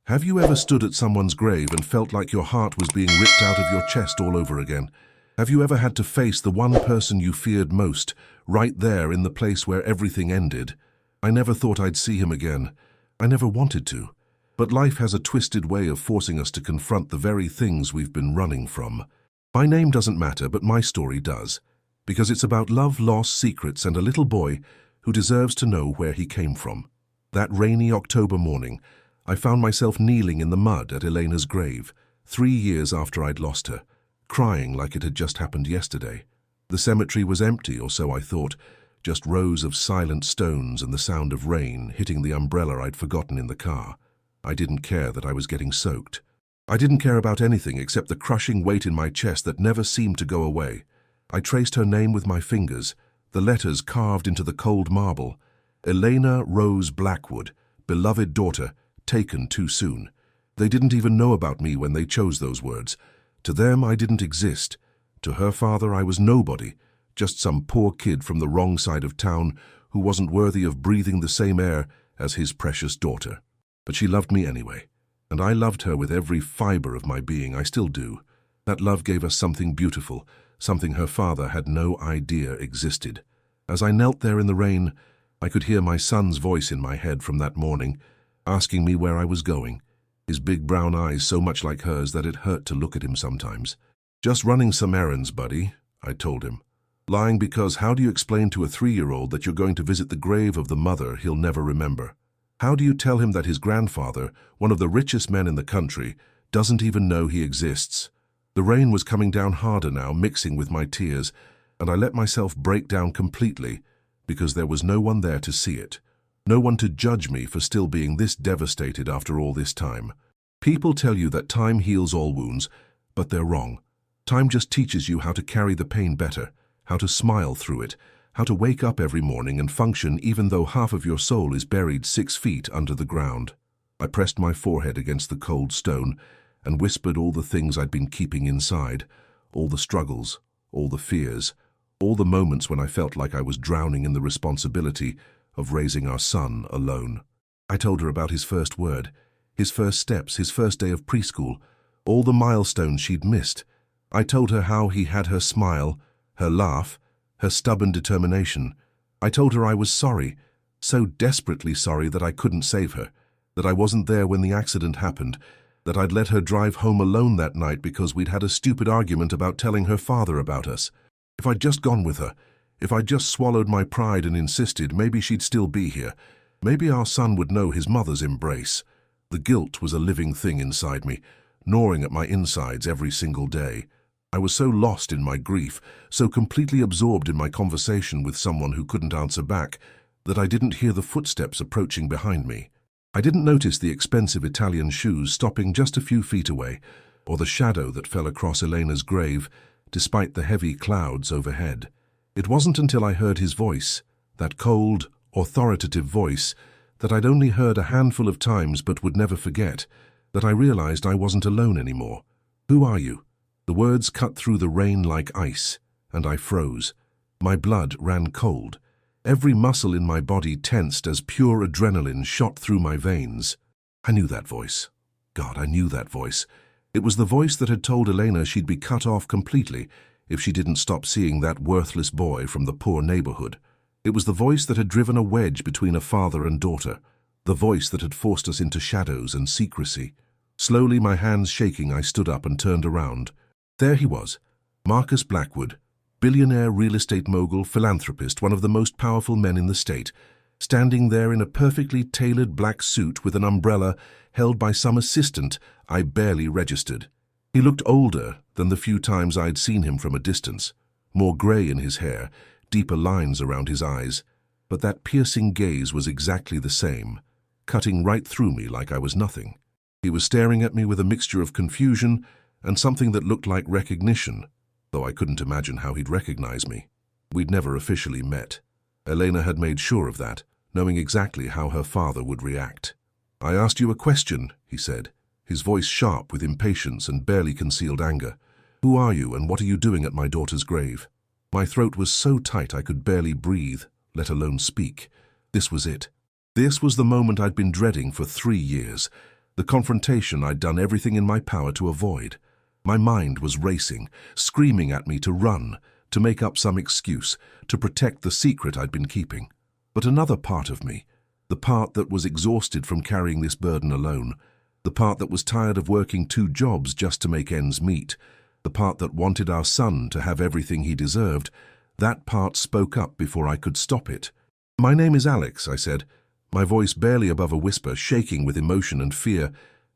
Have you ever stood at someone's grave and felt like your heart was being ripped out of your chest all over again? Have you ever had to face the one person you feared most, right there in the place where everything ended? I never thought I'd see him again. I never wanted to. But life has a twisted way of forcing us to confront the very things we've been running from. My name doesn't matter, but my story does. Because it's about love, loss, secrets, and a little boy who deserves to know where he came from. That rainy October morning, I found myself kneeling in the mud at Elena's grave, 3 years after I'd lost her, crying like it had just happened yesterday. The cemetery was empty, or so I thought, just rows of silent stones and the sound of rain hitting the umbrella I'd forgotten in the car. I didn't care that I was getting soaked. I didn't care about anything except the crushing weight in my chest that never seemed to go away. I traced her name with my fingers, the letters carved into the cold marble. Elena Rose Blackwood, beloved daughter, taken too soon. They didn't even know about me when they chose those words. To them, I didn't exist. To her father, I was nobody, just some poor kid from the wrong side of town who wasn't worthy of breathing the same air as his precious daughter. But she loved me anyway, and I loved her with every fiber of my being. I still do. That love gave us something beautiful, something her father had no idea existed. As I knelt there in the rain, I could hear my son's voice in my head from that morning, asking me where I was going, his big brown eyes so much like hers that it hurt to look at him sometimes. "Just running some errands, buddy," I told him. Lying because how do you explain to a 3-year-old that you're going to visit the grave of the mother he'll never remember? How do you tell him that his grandfather, one of the richest men in the country, doesn't even know he exists? The rain was coming down harder now, mixing with my tears, and I let myself break down completely because there was no one there to see it. No one to judge me for still being this devastated after all this time. People tell you that time heals all wounds, but they're wrong. Time just teaches you how to carry the pain better, how to smile through it, how to wake up every morning and function even though half of your soul is buried 6 feet under the ground. I pressed my forehead against the cold stone and whispered all the things I'd been keeping inside, all the struggles, all the fears, all the moments when I felt like I was drowning in the responsibility of raising our son alone. I told her about his first word, his first steps, his first day of preschool, all the milestones she'd missed. I told her how he had her smile, her laugh, her stubborn determination. I told her I was sorry, so desperately sorry that I couldn't save her, that I wasn't there when the accident happened, that I'd let her drive home alone that night because we'd had a stupid argument about telling her father about us. If I'd just gone with her, if I'd just swallowed my pride and insisted, maybe she'd still be here. Maybe our son would know his mother's embrace. The guilt was a living thing inside me, gnawing at my insides every single day. I was so lost in my grief, so completely absorbed in my conversation with someone who couldn't answer back, that I didn't hear the footsteps approaching behind me. I didn't notice the expensive Italian shoes stopping just a few feet away, or the shadow that fell across Elena's grave, despite the heavy clouds overhead. It wasn't until I heard his voice, that cold, authoritative voice that I'd only heard a handful of times but would never forget, that I realized I wasn't alone anymore. "Who are you?" The words cut through the rain like ice, and I froze. My blood ran cold. Every muscle in my body tensed as pure adrenaline shot through my veins. I knew that voice. God, I knew that voice. It was the voice that had told Elena she'd be cut off completely if she didn't stop seeing that worthless boy from the poor neighborhood. It was the voice that had driven a wedge between a father and daughter, the voice that had forced us into shadows and secrecy. Slowly, my hands shaking, I stood up and turned around. There he was, Marcus Blackwood, billionaire real estate mogul, philanthropist, one of the most powerful men in the state, standing there in a perfectly tailored black suit with an umbrella held by some assistant I barely registered. He looked older than the few times I'd seen him from a distance, more grey in his hair, deeper lines around his eyes, but that piercing gaze was exactly the same, cutting right through me like I was nothing. He was staring at me with a mixture of confusion and something that looked like recognition, though I couldn't imagine how he'd recognize me. We'd never officially met. Elena had made sure of that, knowing exactly how her father would react. "I asked you a question," he said, his voice sharp with impatience and barely concealed anger. "Who are you and what are you doing at my daughter's grave?" My throat was so tight I could barely breathe, let alone speak. This was it. This was the moment I'd been dreading for 3 years. The confrontation I'd done everything in my power to avoid. My mind was racing, screaming at me to run, to make up some excuse, to protect the secret I'd been keeping. But another part of me, the part that was exhausted from carrying this burden alone, the part that was tired of working 2 jobs just to make ends meet, the part that wanted our son to have everything he deserved, that part spoke up before I could stop it. "My name is Alex," I said, my voice barely above a whisper, shaking with emotion and fear.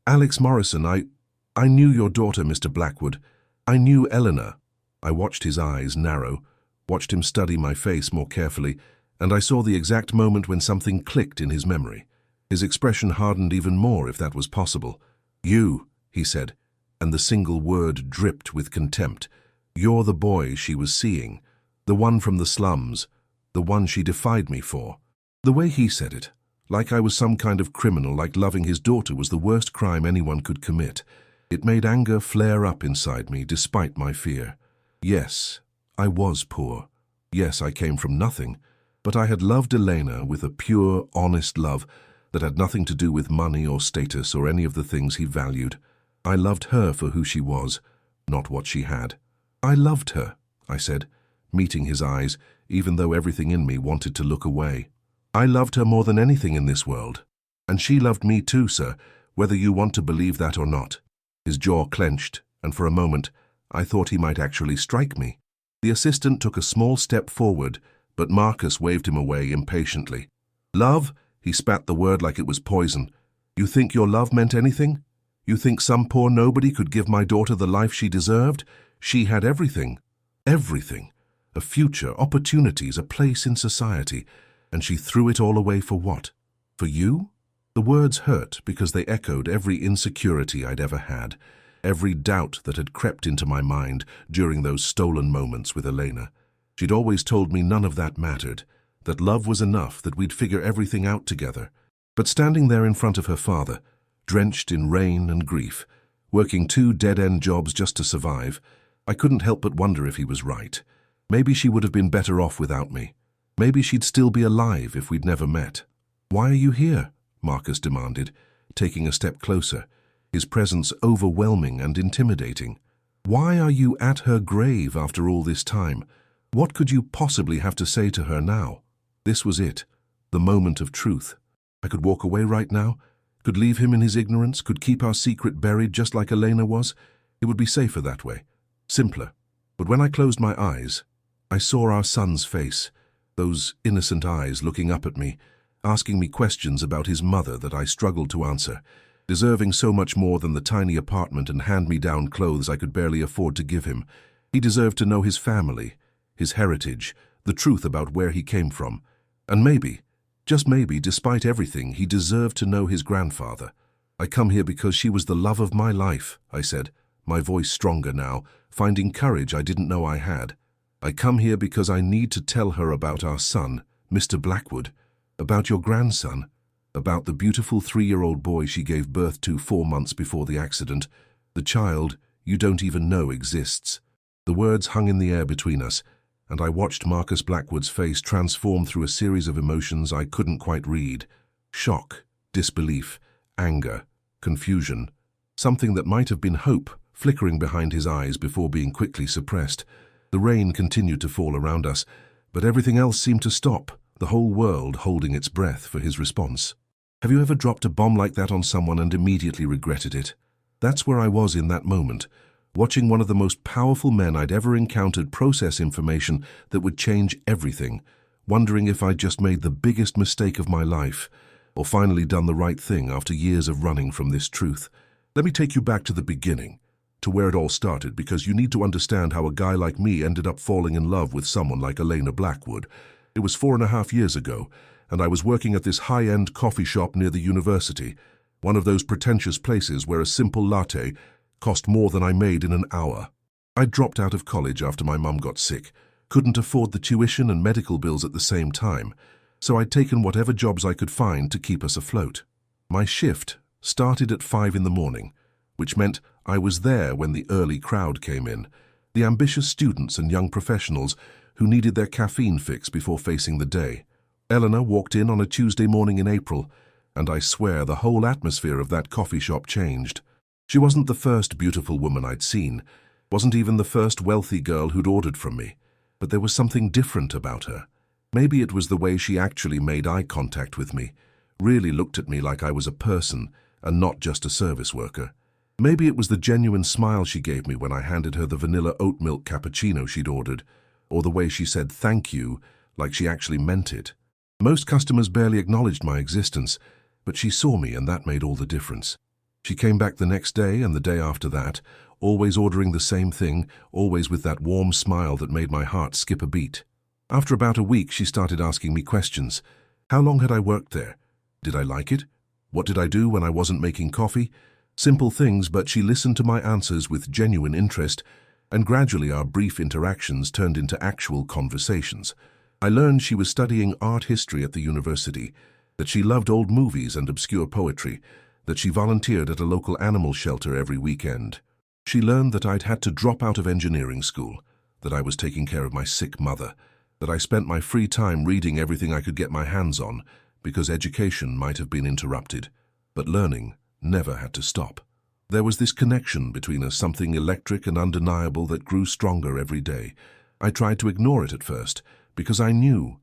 "Alex Morrison, I knew your daughter, Mr. Blackwood. I knew Eleanor." I watched his eyes narrow, watched him study my face more carefully, and I saw the exact moment when something clicked in his memory. His expression hardened even more, if that was possible. "You," he said, and the single word dripped with contempt. "You're the boy she was seeing, the one from the slums, the one she defied me for." The way he said it, like I was some kind of criminal, like loving his daughter was the worst crime anyone could commit. It made anger flare up inside me, despite my fear. Yes, I was poor. Yes, I came from nothing. But I had loved Elena with a pure, honest love that had nothing to do with money or status or any of the things he valued. I loved her for who she was, not what she had. "I loved her," I said, meeting his eyes, even though everything in me wanted to look away. "I loved her more than anything in this world. And she loved me too, sir, whether you want to believe that or not." His jaw clenched, and for a moment, I thought he might actually strike me. The assistant took a small step forward, but Marcus waved him away impatiently. "Love?" He spat the word like it was poison. "You think your love meant anything? You think some poor nobody could give my daughter the life she deserved? She had everything. Everything. A future, opportunities, a place in society. And she threw it all away for what? For you?" The words hurt because they echoed every insecurity I'd ever had, every doubt that had crept into my mind during those stolen moments with Elena. She'd always told me none of that mattered, that love was enough, that we'd figure everything out together. But standing there in front of her father, drenched in rain and grief, working 2 dead-end jobs just to survive, I couldn't help but wonder if he was right. Maybe she would have been better off without me. Maybe she'd still be alive if we'd never met. "Why are you here?" Marcus demanded, taking a step closer, his presence overwhelming and intimidating. "Why are you at her grave after all this time? What could you possibly have to say to her now?" This was it, the moment of truth. I could walk away right now, could leave him in his ignorance, could keep our secret buried just like Elena was. It would be safer that way, simpler. But when I closed my eyes, I saw our son's face, those innocent eyes looking up at me, asking me questions about his mother that I struggled to answer, deserving so much more than the tiny apartment and hand-me-down clothes I could barely afford to give him. He deserved to know his family, his heritage, the truth about where he came from. And maybe, just maybe, despite everything, he deserved to know his grandfather. "I come here because she was the love of my life," I said, my voice stronger now, finding courage I didn't know I had. "I come here because I need to tell her about our son, Mr. Blackwood, about your grandson, about the beautiful 3-year-old boy she gave birth to 4 months before the accident, the child you don't even know exists." The words hung in the air between us, and I watched Marcus Blackwood's face transform through a series of emotions I couldn't quite read. Shock, disbelief, anger, confusion, something that might have been hope flickering behind his eyes before being quickly suppressed. The rain continued to fall around us, but everything else seemed to stop, the whole world holding its breath for his response. Have you ever dropped a bomb like that on someone and immediately regretted it? That's where I was in that moment, watching one of the most powerful men I'd ever encountered process information that would change everything, wondering if I'd just made the biggest mistake of my life, or finally done the right thing after years of running from this truth. Let me take you back to the beginning, to where it all started, because you need to understand how a guy like me ended up falling in love with someone like Elena Blackwood. It was 4.5 years ago, and I was working at this high-end coffee shop near the university, one of those pretentious places where a simple latte cost more than I made in an hour. I'd dropped out of college after my mum got sick, couldn't afford the tuition and medical bills at the same time, so I'd taken whatever jobs I could find to keep us afloat. My shift started at 5 in the morning, which meant I was there when the early crowd came in, the ambitious students and young professionals who needed their caffeine fix before facing the day. Eleanor walked in on a Tuesday morning in April, and I swear the whole atmosphere of that coffee shop changed. She wasn't the first beautiful woman I'd seen, wasn't even the first wealthy girl who'd ordered from me, but there was something different about her. Maybe it was the way she actually made eye contact with me, really looked at me like I was a person and not just a service worker. Maybe it was the genuine smile she gave me when I handed her the vanilla oat milk cappuccino she'd ordered, or the way she said thank you like she actually meant it. Most customers barely acknowledged my existence, but she saw me and that made all the difference. She came back the next day and the day after that, always ordering the same thing, always with that warm smile that made my heart skip a beat. After about a week, she started asking me questions. How long had I worked there? Did I like it? What did I do when I wasn't making coffee? Simple things, but she listened to my answers with genuine interest, and gradually our brief interactions turned into actual conversations. I learned she was studying art history at the university, that she loved old movies and obscure poetry, that she volunteered at a local animal shelter every weekend. She learned that I'd had to drop out of engineering school, that I was taking care of my sick mother, that I spent my free time reading everything I could get my hands on, because education might have been interrupted, but learning never had to stop. There was this connection between us, something electric and undeniable that grew stronger every day. I tried to ignore it at first, because I knew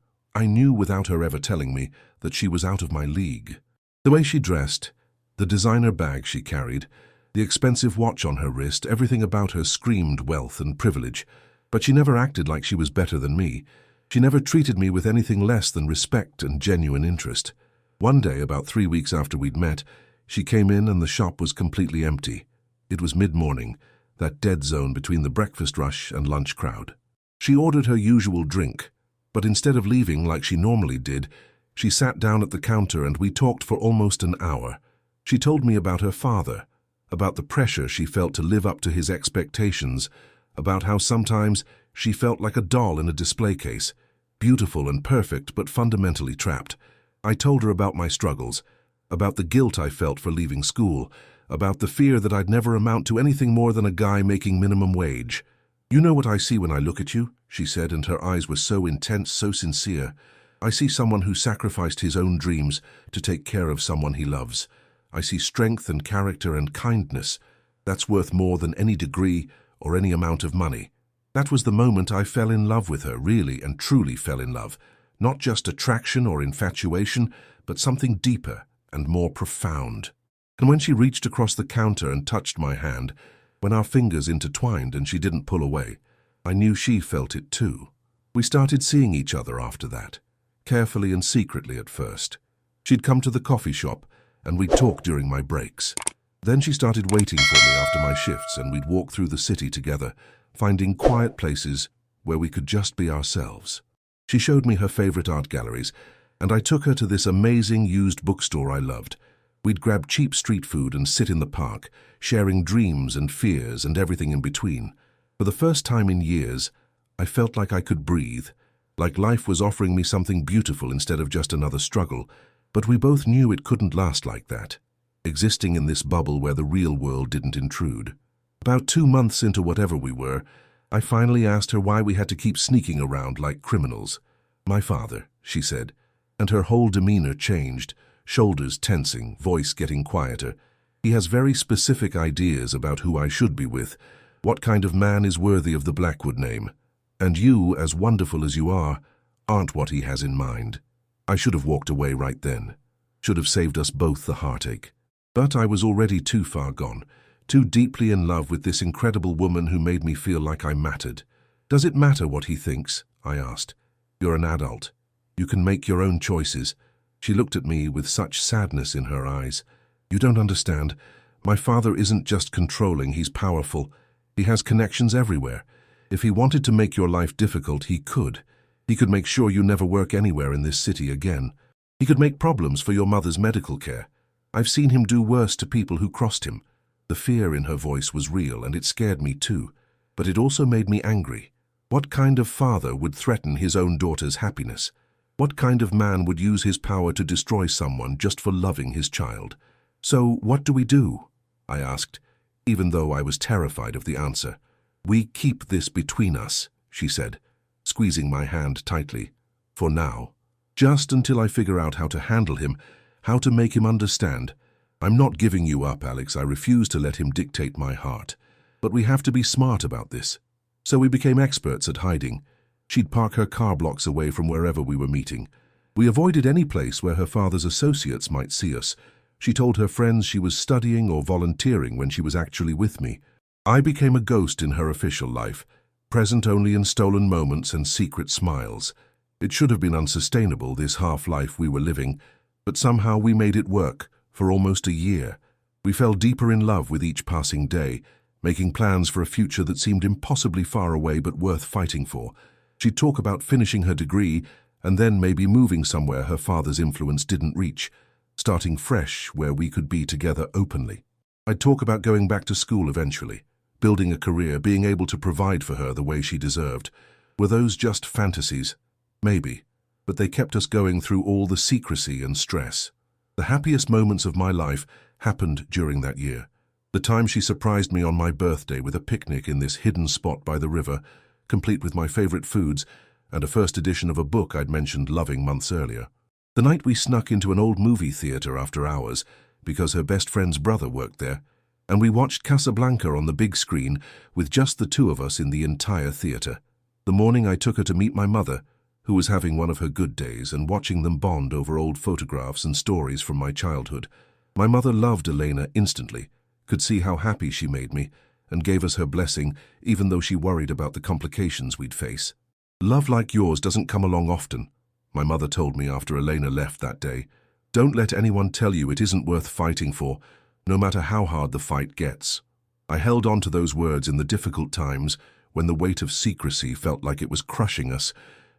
without her ever telling me that she was out of my league. The way she dressed, the designer bag she carried, the expensive watch on her wrist, everything about her screamed wealth and privilege, but she never acted like she was better than me. She never treated me with anything less than respect and genuine interest. One day, about 3 weeks after we'd met, she came in and the shop was completely empty. It was mid-morning, that dead zone between the breakfast rush and lunch crowd. She ordered her usual drink, but instead of leaving like she normally did, she sat down at the counter and we talked for almost an hour. She told me about her father, about the pressure she felt to live up to his expectations, about how sometimes she felt like a doll in a display case, beautiful and perfect but fundamentally trapped. I told her about my struggles, about the guilt I felt for leaving school, about the fear that I'd never amount to anything more than a guy making minimum wage. "You know what I see when I look at you," she said, and her eyes were so intense, so sincere. "I see someone who sacrificed his own dreams to take care of someone he loves. I see strength and character and kindness. That's worth more than any degree or any amount of money." That was the moment I fell in love with her, really and truly fell in love. Not just attraction or infatuation, but something deeper and more profound. And when she reached across the counter and touched my hand, when our fingers intertwined and she didn't pull away, I knew she felt it too. We started seeing each other after that, carefully and secretly at first. She'd come to the coffee shop, and we'd talk during my breaks. Then she started waiting for me after my shifts, and we'd walk through the city together, finding quiet places where we could just be ourselves. She showed me her favorite art galleries, and I took her to this amazing used bookstore I loved. We'd grab cheap street food and sit in the park, sharing dreams and fears and everything in between. For the first time in years, I felt like I could breathe, like life was offering me something beautiful instead of just another struggle. But we both knew it couldn't last like that, existing in this bubble where the real world didn't intrude. About 2 months into whatever we were, I finally asked her why we had to keep sneaking around like criminals. "My father," she said, and her whole demeanor changed, shoulders tensing, voice getting quieter. "He has very specific ideas about who I should be with, what kind of man is worthy of the Blackwood name. And you, as wonderful as you are, aren't what he has in mind." I should have walked away right then, should have saved us both the heartache. But I was already too far gone, too deeply in love with this incredible woman who made me feel like I mattered. "Does it matter what he thinks?" I asked. "You're an adult. You can make your own choices." She looked at me with such sadness in her eyes. "You don't understand. My father isn't just controlling, he's powerful. He has connections everywhere. If he wanted to make your life difficult, he could. He could make sure you never work anywhere in this city again. He could make problems for your mother's medical care. I've seen him do worse to people who crossed him." The fear in her voice was real, and it scared me too. But it also made me angry. What kind of father would threaten his own daughter's happiness? What kind of man would use his power to destroy someone just for loving his child? "So what do we do?" I asked, even though I was terrified of the answer. "We keep this between us," she said, squeezing my hand tightly. "For now. Just until I figure out how to handle him how to make him understand. I'm not giving you up, Alex. I refuse to let him dictate my heart. But we have to be smart about this. So we became experts at hiding. She'd park her car blocks away from wherever we were meeting. We avoided any place where her father's associates might see us. She told her friends she was studying or volunteering when she was actually with me. I became a ghost in her official life, present only in stolen moments and secret smiles. It should have been unsustainable, this half-life we were living, but somehow we made it work for almost a year. We fell deeper in love with each passing day, making plans for a future that seemed impossibly far away but worth fighting for. She'd talk about finishing her degree and then maybe moving somewhere her father's influence didn't reach, starting fresh where we could be together openly. I'd talk about going back to school eventually, building a career, being able to provide for her the way she deserved. Were those just fantasies? Maybe, but they kept us going through all the secrecy and stress. The happiest moments of my life happened during that year. The time she surprised me on my birthday with a picnic in this hidden spot by the river, complete with my favorite foods and a first edition of a book I'd mentioned loving months earlier. The night we snuck into an old movie theater after hours because her best friend's brother worked there, and we watched Casablanca on the big screen with just the two of us in the entire theater. The morning I took her to meet my mother, who was having one of her good days, and watching them bond over old photographs and stories from my childhood. My mother loved Elena instantly, could see how happy she made me, and gave us her blessing, even though she worried about the complications we'd face. Love like yours doesn't come along often, my mother told me after Elena left that day. Don't let anyone tell you it isn't worth fighting for, no matter how hard the fight gets. I held on to those words in the difficult times when the weight of secrecy felt like it was crushing us.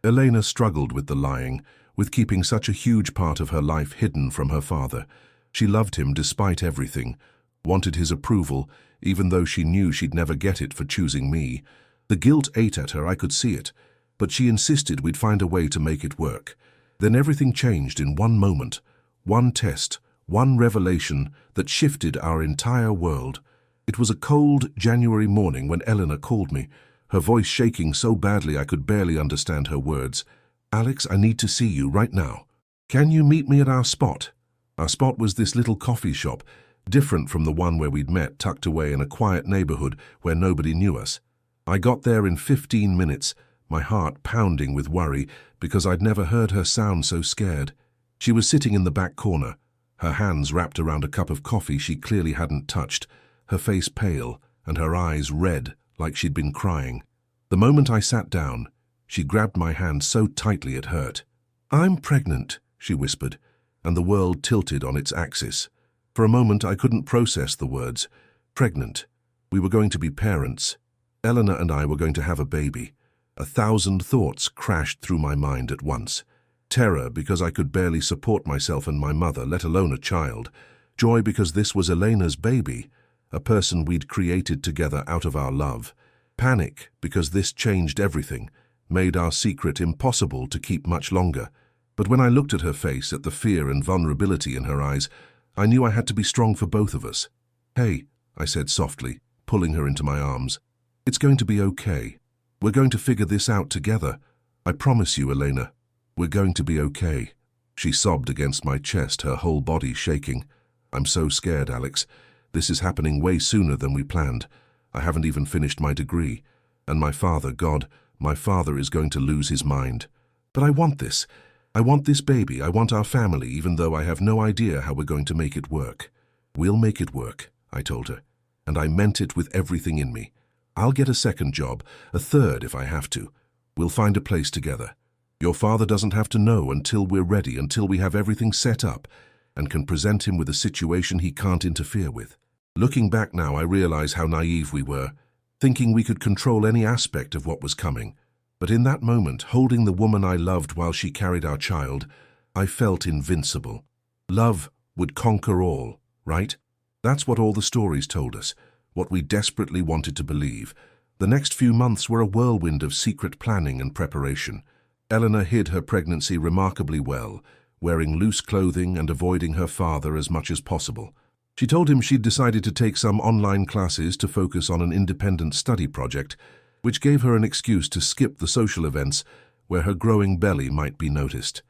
Elena struggled with the lying, with keeping such a huge part of her life hidden from her father. She loved him despite everything, wanted his approval, even though she knew she'd never get it for choosing me. The guilt ate at her, I could see it, but she insisted we'd find a way to make it work. Then everything changed in one moment, one test, one revelation that shifted our entire world. It was a cold January morning when Eleanor called me, her voice shaking so badly I could barely understand her words. "Alex, I need to see you right now. Can you meet me at our spot?" Our spot was this little coffee shop, different from the one where we'd met, tucked away in a quiet neighborhood where nobody knew us. I got there in 15 minutes, my heart pounding with worry because I'd never heard her sound so scared. She was sitting in the back corner, her hands wrapped around a cup of coffee she clearly hadn't touched, her face pale and her eyes red like she'd been crying. The moment I sat down, she grabbed my hand so tightly it hurt. "I'm pregnant," she whispered, and the world tilted on its axis. For a moment I couldn't process the words. Pregnant. We were going to be parents. Eleanor and I were going to have a baby. 1,000 thoughts crashed through my mind at once. Terror because I could barely support myself and my mother, let alone a child. Joy because this was Elena's baby, a person we'd created together out of our love. Panic because this changed everything, made our secret impossible to keep much longer. But when I looked at her face, at the fear and vulnerability in her eyes, I knew I had to be strong for both of us. "Hey," I said softly, pulling her into my arms. "It's going to be okay. We're going to figure this out together. I promise you, Elena. We're going to be okay." She sobbed against my chest, her whole body shaking. "I'm so scared, Alex. This is happening way sooner than we planned. I haven't even finished my degree. And my father, God, my father is going to lose his mind. But I want this. I want this baby. I want our family, even though I have no idea how we're going to make it work." "We'll make it work," I told her, and I meant it with everything in me. "I'll get a second job, a third if I have to. We'll find a place together. Your father doesn't have to know until we're ready, until we have everything set up and can present him with a situation he can't interfere with." Looking back now, I realize how naive we were, thinking we could control any aspect of what was coming. But in that moment, holding the woman I loved while she carried our child, I felt invincible. Love would conquer all, right? That's what all the stories told us, what we desperately wanted to believe. The next few months were a whirlwind of secret planning and preparation. Eleanor hid her pregnancy remarkably well, wearing loose clothing and avoiding her father as much as possible. She told him she'd decided to take some online classes to focus on an independent study project, which gave her an excuse to skip the social events where her growing belly might be noticed.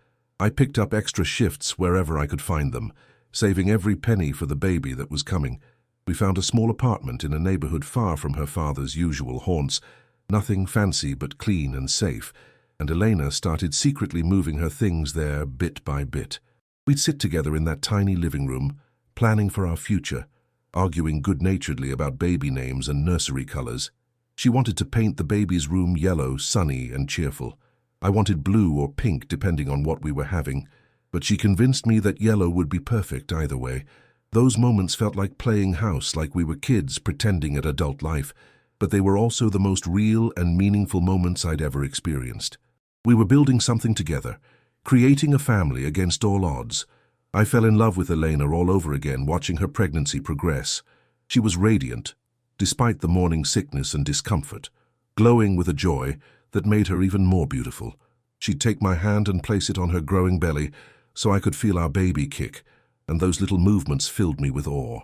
I picked up extra shifts wherever I could find them, saving every penny for the baby that was coming. We found a small apartment in a neighborhood far from her father's usual haunts, nothing fancy but clean and safe, and Elena started secretly moving her things there bit by bit. We'd sit together in that tiny living room, planning for our future, arguing good-naturedly about baby names and nursery colors. She wanted to paint the baby's room yellow, sunny, and cheerful. I wanted blue or pink depending on what we were having, but she convinced me that yellow would be perfect either way. Those moments felt like playing house, like we were kids pretending at adult life, but they were also the most real and meaningful moments I'd ever experienced. We were building something together, creating a family against all odds. I fell in love with Elena all over again, watching her pregnancy progress. She was radiant, despite the morning sickness and discomfort, glowing with a joy that made her even more beautiful. She'd take my hand and place it on her growing belly so I could feel our baby kick, and those little movements filled me with awe.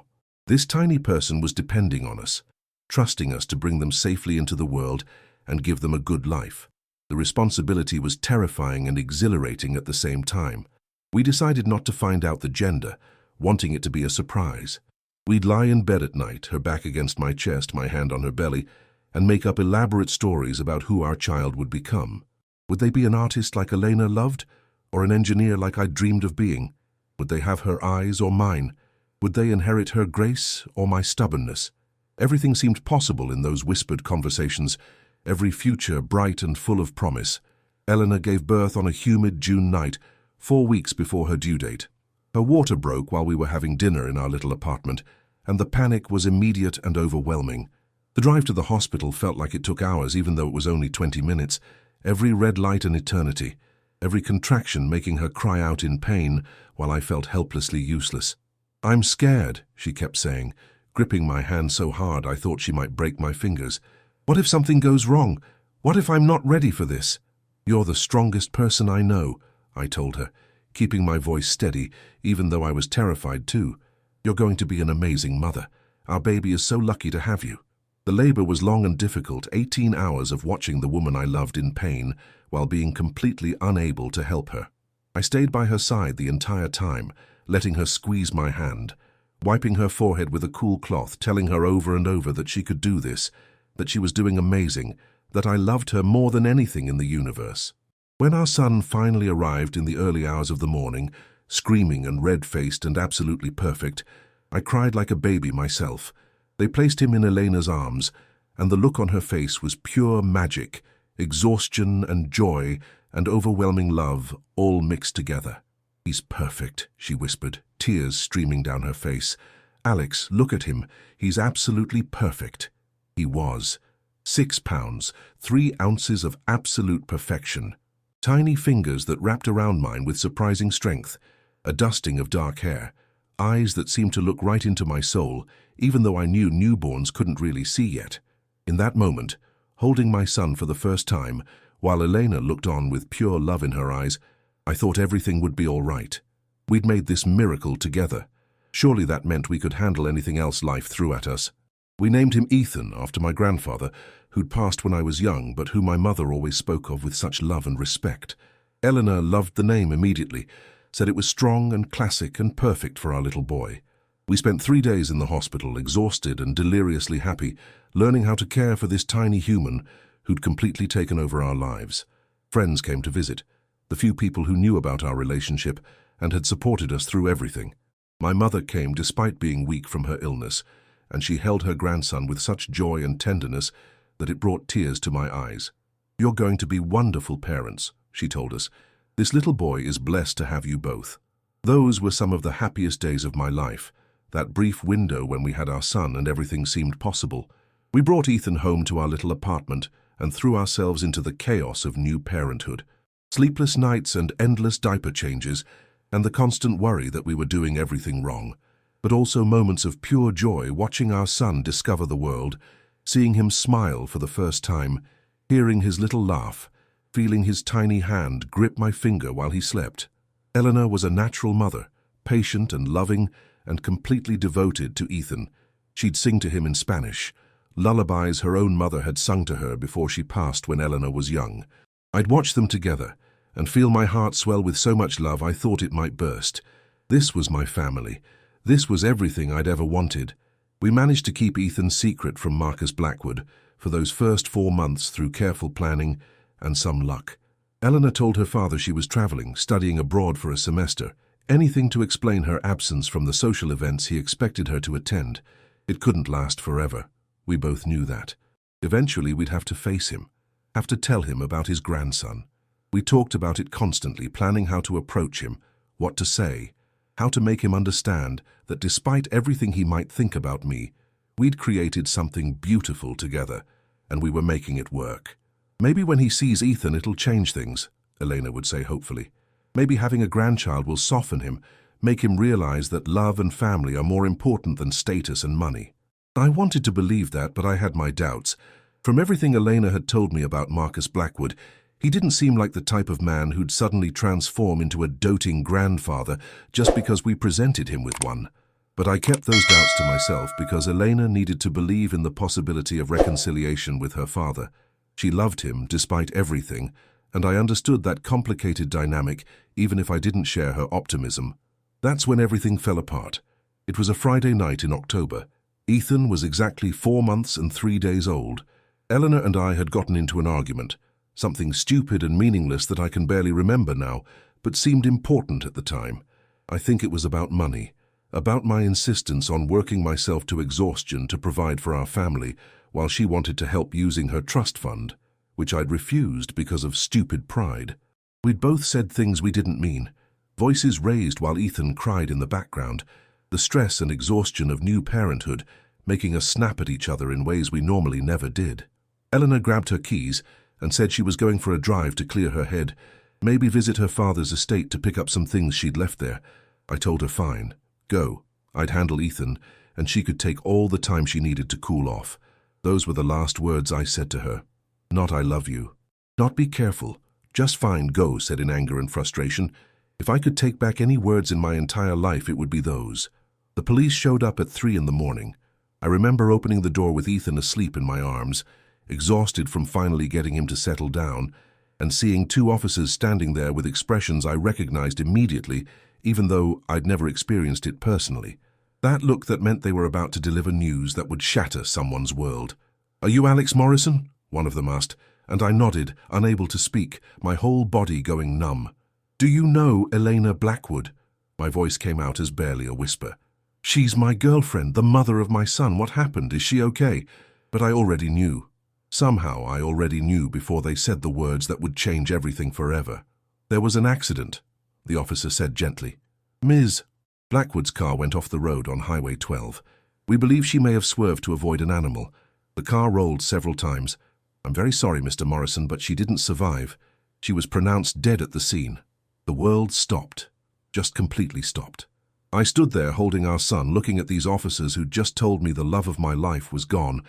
This tiny person was depending on us, trusting us to bring them safely into the world and give them a good life. The responsibility was terrifying and exhilarating at the same time. We decided not to find out the gender, wanting it to be a surprise. We'd lie in bed at night, her back against my chest, my hand on her belly, and make up elaborate stories about who our child would become. Would they be an artist like Elena loved, or an engineer like I'd dreamed of being? Would they have her eyes or mine? Would they inherit her grace or my stubbornness? Everything seemed possible in those whispered conversations, every future bright and full of promise. Elena gave birth on a humid June night, 4 weeks before her due date. Her water broke while we were having dinner in our little apartment, and the panic was immediate and overwhelming. The drive to the hospital felt like it took hours, even though it was only 20 minutes. Every red light an eternity, every contraction making her cry out in pain while I felt helplessly useless. "I'm scared," she kept saying, gripping my hand so hard I thought she might break my fingers. "What if something goes wrong? What if I'm not ready for this?" "You're the strongest person I know," I told her, keeping my voice steady, even though I was terrified too. "You're going to be an amazing mother. Our baby is so lucky to have you." The labor was long and difficult, 18 hours of watching the woman I loved in pain while being completely unable to help her. I stayed by her side the entire time, letting her squeeze my hand, wiping her forehead with a cool cloth, telling her over and over that she could do this, that she was doing amazing, that I loved her more than anything in the universe. When our son finally arrived in the early hours of the morning, screaming and red-faced and absolutely perfect, I cried like a baby myself. They placed him in Elena's arms, and the look on her face was pure magic, exhaustion and joy and overwhelming love all mixed together. "He's perfect," she whispered, tears streaming down her face. "Alex, look at him. He's absolutely perfect." He was. 6 pounds, 3 ounces of absolute perfection. Tiny fingers that wrapped around mine with surprising strength, a dusting of dark hair, eyes that seemed to look right into my soul, even though I knew newborns couldn't really see yet. In that moment, holding my son for the first time, while Elena looked on with pure love in her eyes, I thought everything would be all right. We'd made this miracle together. Surely that meant we could handle anything else life threw at us. We named him Ethan, after my grandfather, who'd passed when I was young, but who my mother always spoke of with such love and respect. Eleanor loved the name immediately, said it was strong and classic and perfect for our little boy. We spent 3 days in the hospital, exhausted and deliriously happy, learning how to care for this tiny human who'd completely taken over our lives. Friends came to visit, the few people who knew about our relationship and had supported us through everything. My mother came despite being weak from her illness, and she held her grandson with such joy and tenderness that it brought tears to my eyes. "You're going to be wonderful parents," she told us. "This little boy is blessed to have you both." Those were some of the happiest days of my life, that brief window when we had our son and everything seemed possible. We brought Ethan home to our little apartment and threw ourselves into the chaos of new parenthood. Sleepless nights and endless diaper changes, and the constant worry that we were doing everything wrong, but also moments of pure joy watching our son discover the world, seeing him smile for the first time, hearing his little laugh, feeling his tiny hand grip my finger while he slept. Eleanor was a natural mother, patient and loving, and completely devoted to Ethan. She'd sing to him in Spanish, lullabies her own mother had sung to her before she passed when Eleanor was young. I'd watch them together, and feel my heart swell with so much love I thought it might burst. This was my family. This was everything I'd ever wanted. We managed to keep Ethan's secret from Marcus Blackwood for those first 4 months through careful planning and some luck. Eleanor told her father she was traveling, studying abroad for a semester, anything to explain her absence from the social events he expected her to attend. It couldn't last forever. We both knew that. Eventually we'd have to face him, have to tell him about his grandson. We talked about it constantly, planning how to approach him, what to say, how to make him understand that despite everything he might think about me, we'd created something beautiful together, and we were making it work. Maybe when he sees Ethan it'll change things, Elena would say hopefully. Maybe having a grandchild will soften him, make him realize that love and family are more important than status and money. I wanted to believe that, but I had my doubts. From everything Elena had told me about Marcus Blackwood, he didn't seem like the type of man who'd suddenly transform into a doting grandfather just because we presented him with one. But I kept those doubts to myself because Elena needed to believe in the possibility of reconciliation with her father. She loved him despite everything, and I understood that complicated dynamic even if I didn't share her optimism. That's when everything fell apart. It was a Friday night in October. Ethan was exactly 4 months and 3 days old. Eleanor and I had gotten into an argument. Something stupid and meaningless that I can barely remember now, but seemed important at the time. I think it was about money, about my insistence on working myself to exhaustion to provide for our family, while she wanted to help using her trust fund, which I'd refused because of stupid pride. We'd both said things we didn't mean, voices raised while Ethan cried in the background, the stress and exhaustion of new parenthood making us snap at each other in ways we normally never did. Eleanor grabbed her keys and said she was going for a drive to clear her head, maybe visit her father's estate to pick up some things she'd left there. I told her fine, go. I'd handle Ethan, and she could take all the time she needed to cool off. Those were the last words I said to her. Not I love you. Not be careful. Just fine, go, said in anger and frustration. If I could take back any words in my entire life, it would be those. The police showed up at 3 in the morning. I remember opening the door with Ethan asleep in my arms, exhausted from finally getting him to settle down, and seeing 2 officers standing there with expressions I recognized immediately, even though I'd never experienced it personally. That look that meant they were about to deliver news that would shatter someone's world. "Are you Alex Morrison?" one of them asked, and I nodded, unable to speak, my whole body going numb. "Do you know Elena Blackwood?" My voice came out as barely a whisper. "She's my girlfriend, the mother of my son. What happened? Is she okay?" But I already knew. Somehow I already knew before they said the words that would change everything forever. "There was an accident," the officer said gently. "Ms. Blackwood's car went off the road on Highway 12. We believe she may have swerved to avoid an animal. The car rolled several times. I'm very sorry, Mr. Morrison, but she didn't survive. She was pronounced dead at the scene." The world stopped. Just completely stopped. I stood there holding our son, looking at these officers who'd just told me the love of my life was gone,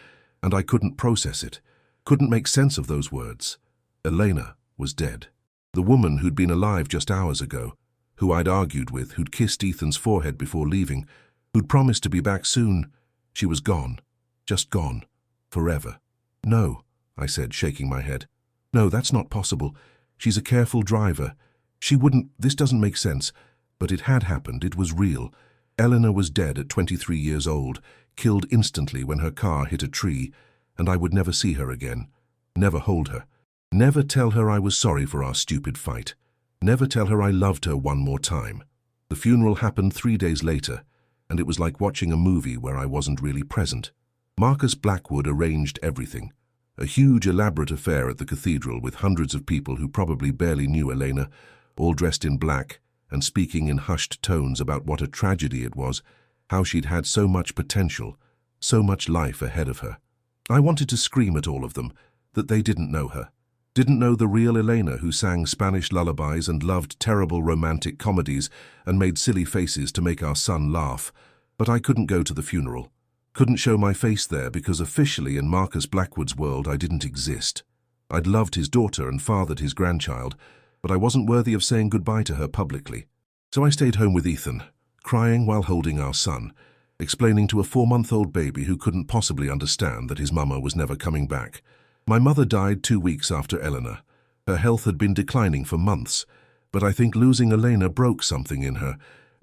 and I couldn't process it, couldn't make sense of those words. Elena was dead. The woman who'd been alive just hours ago, who I'd argued with, who'd kissed Ethan's forehead before leaving, who'd promised to be back soon, she was gone. Just gone. Forever. "No," I said, shaking my head. "No, that's not possible. She's a careful driver. She wouldn't. This doesn't make sense." But it had happened. It was real. Eleanor was dead at 23 years old, killed instantly when her car hit a tree, and I would never see her again. Never hold her. Never tell her I was sorry for our stupid fight. Never tell her I loved her one more time. The funeral happened 3 days later, and it was like watching a movie where I wasn't really present. Marcus Blackwood arranged everything. A huge, elaborate affair at the cathedral with hundreds of people who probably barely knew Elena, all dressed in black, and speaking in hushed tones about what a tragedy it was, how she'd had so much potential, so much life ahead of her. I wanted to scream at all of them that they didn't know her, didn't know the real Elena who sang Spanish lullabies and loved terrible romantic comedies and made silly faces to make our son laugh. But I couldn't go to the funeral, couldn't show my face there because officially in Marcus Blackwood's world I didn't exist. I'd loved his daughter and fathered his grandchild, but I wasn't worthy of saying goodbye to her publicly. So I stayed home with Ethan, crying while holding our son, explaining to a 4-month-old baby who couldn't possibly understand that his mama was never coming back. My mother died 2 weeks after Eleanor. Her health had been declining for months, but I think losing Elena broke something in her,